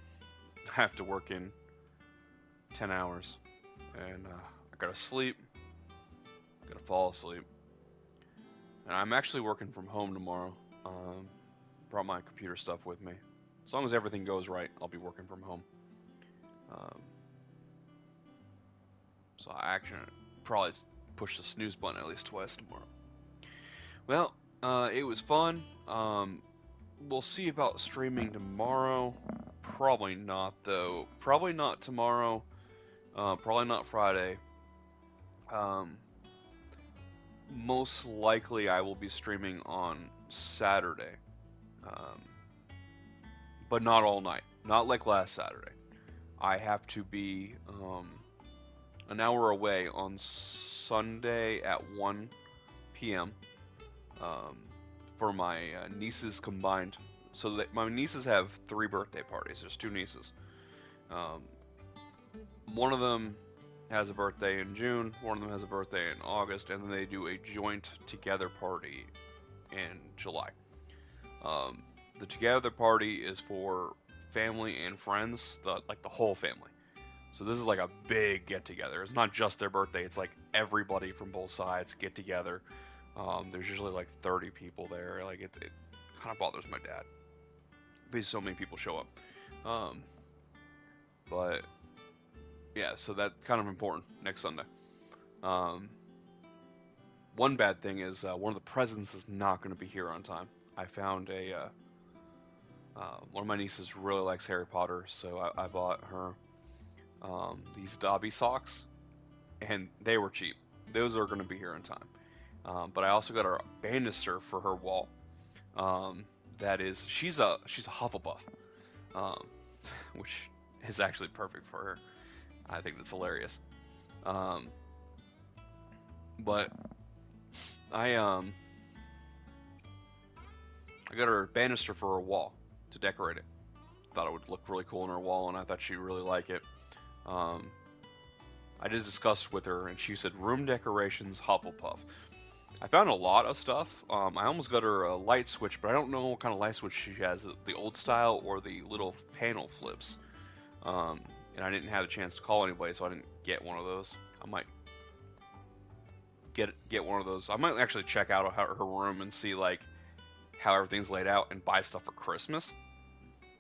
I have to work in 10 hours, and I gotta sleep. Gotta fall asleep. And I'm actually working from home tomorrow. Brought my computer stuff with me. As long as everything goes right, I'll be working from home. So I actually probably push the snooze button at least twice tomorrow. Well, it was fun. We'll see about streaming tomorrow. Probably not, though. Probably not tomorrow. Probably not Friday. Most likely I will be streaming on Saturday. But not all night. Not like last Saturday. I have to be an hour away on Sunday at 1 p.m. For my nieces combined. So that my nieces have 3 birthday parties. There's 2 nieces. One of them has a birthday in June, one of them has a birthday in August, and then they do a joint together party in July. The together party is for family and friends, like the whole family. So this is like a big get together. It's not just their birthday, it's like everybody from both sides get together. There's usually like 30 people there. Like it kind of bothers my dad because so many people show up. But yeah, so that's kind of important next Sunday. One bad thing is one of the presents is not going to be here on time. I found one of my nieces really likes Harry Potter, so I bought her these Dobby socks, and they were cheap. Those are going to be here in time. But I also got her a banister for her wall. That is, she's a Hufflepuff, which is actually perfect for her. I think that's hilarious. But I got her a banister for her wall to decorate it. Thought it would look really cool on her wall, and I thought she'd really like it. I did discuss with her, and she said room decorations Hufflepuff. I found a lot of stuff. I almost got her a light switch, but I don't know what kind of light switch she has, the old style or the little panel flips. And I didn't have a chance to call anybody, so I didn't get one of those. I might get one of those. I might actually check out her room and see like how everything's laid out and buy stuff for Christmas,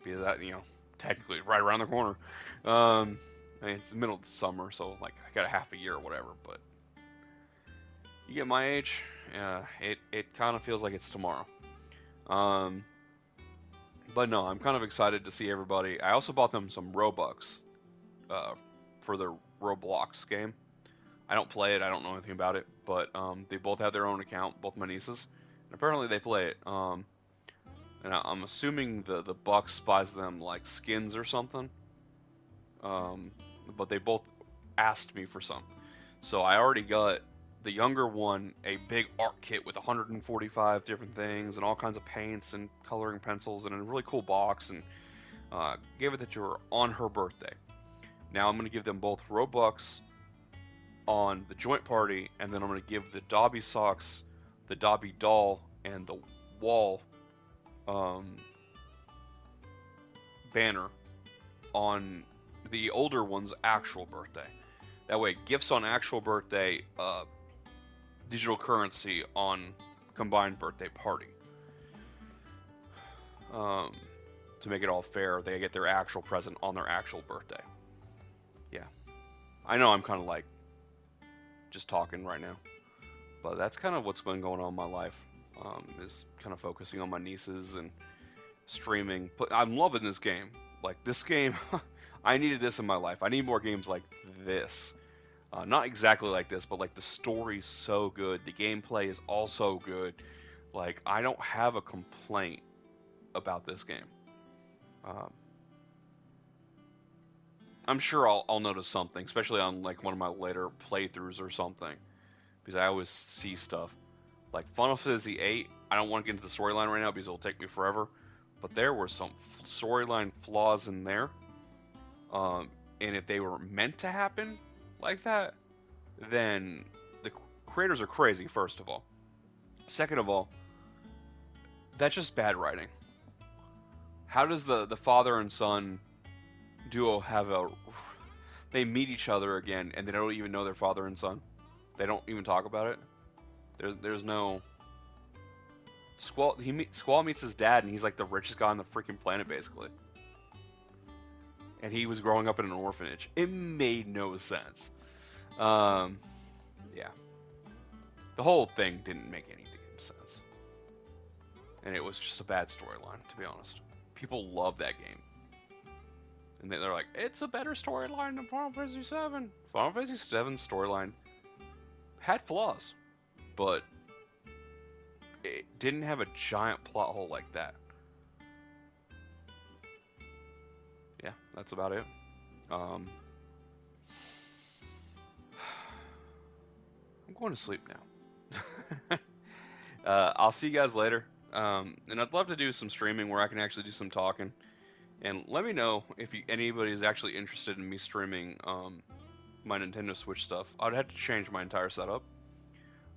because that, technically right around the corner. I mean, it's the middle of the summer, so like I got a half a year or whatever. But you get my age, it kind of feels like it's tomorrow. But no, I'm kind of excited to see everybody. I also bought them some Robux for their Roblox game. I don't play it. I don't know anything about it, but they both have their own account, both my nieces, and apparently they play it. And I'm assuming the Bucks buys them like skins or something. But they both asked me for some, so I already got the younger one a big art kit with 145 different things and all kinds of paints and coloring pencils and a really cool box, and gave it to her on her birthday. Now I'm going to give them both Robux on the joint party, and then I'm going to give the Dobby socks, the Dobby doll, and the wall banner on the older one's actual birthday. That way, gifts on actual birthday, digital currency on combined birthday party. To make it all fair, they get their actual present on their actual birthday. Yeah. I know I'm kind of like just talking right now, but that's kind of what's been going on in my life, is kind of focusing on my nieces and streaming. But I'm loving this game. Like, this game, I needed this in my life. I need more games like this. Not exactly like this, but like the story's so good. The gameplay is also good. Like, I don't have a complaint about this game. I'm sure I'll notice something, especially on like one of my later playthroughs or something, because I always see stuff. Like Final Fantasy VIII, I don't want to get into the storyline right now because it'll take me forever, but there were some storyline flaws in there. And if they were meant to happen like that, then the creators are crazy, first of all. Second of all, that's just bad writing. How does the father and son duo have a... They meet each other again, and they don't even know their father and son? They don't even talk about it? There's no... Squall meets his dad, and he's like the richest guy on the freaking planet, basically. And he was growing up in an orphanage. It made no sense. Yeah. The whole thing didn't make any damn sense. And it was just a bad storyline, to be honest. People love that game. And they're like, it's a better storyline than Final Fantasy VII. Final Fantasy VII's storyline had flaws, but it didn't have a giant plot hole like that. Yeah, that's about it. I'm going to sleep now. I'll see you guys later. And I'd love to do some streaming where I can actually do some talking. And let me know if anybody is actually interested in me streaming my Nintendo Switch stuff. I'd have to change my entire setup.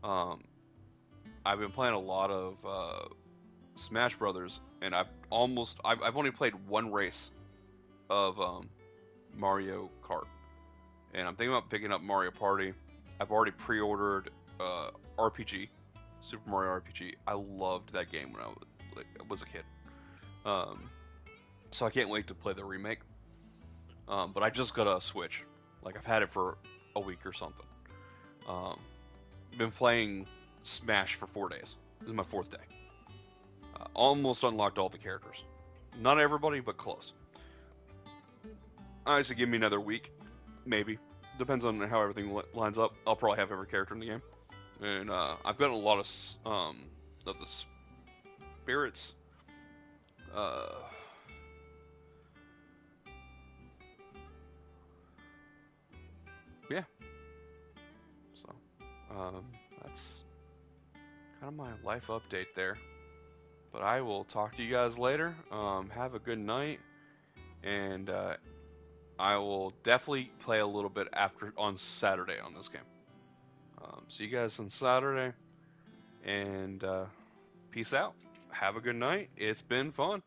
I've been playing a lot of Smash Brothers, and I've only played one race of Mario Kart, and I'm thinking about picking up Mario Party. I've already pre-ordered RPG, Super Mario RPG. I loved that game when I was a kid. So I can't wait to play the remake. But I just got a Switch. Like, I've had it for a week or something. Been playing Smash for 4 days. This is my 4th day. Almost unlocked all the characters. Not everybody, but close. Honestly, give me another week. Maybe. Depends on how everything lines up. I'll probably have every character in the game. And I've gotten a lot of the spirits. Yeah. So, that's kind of my life update there. But I will talk to you guys later. Have a good night. And I will definitely play a little bit on Saturday on this game. See you guys on Saturday. And peace out. Have a good night. It's been fun.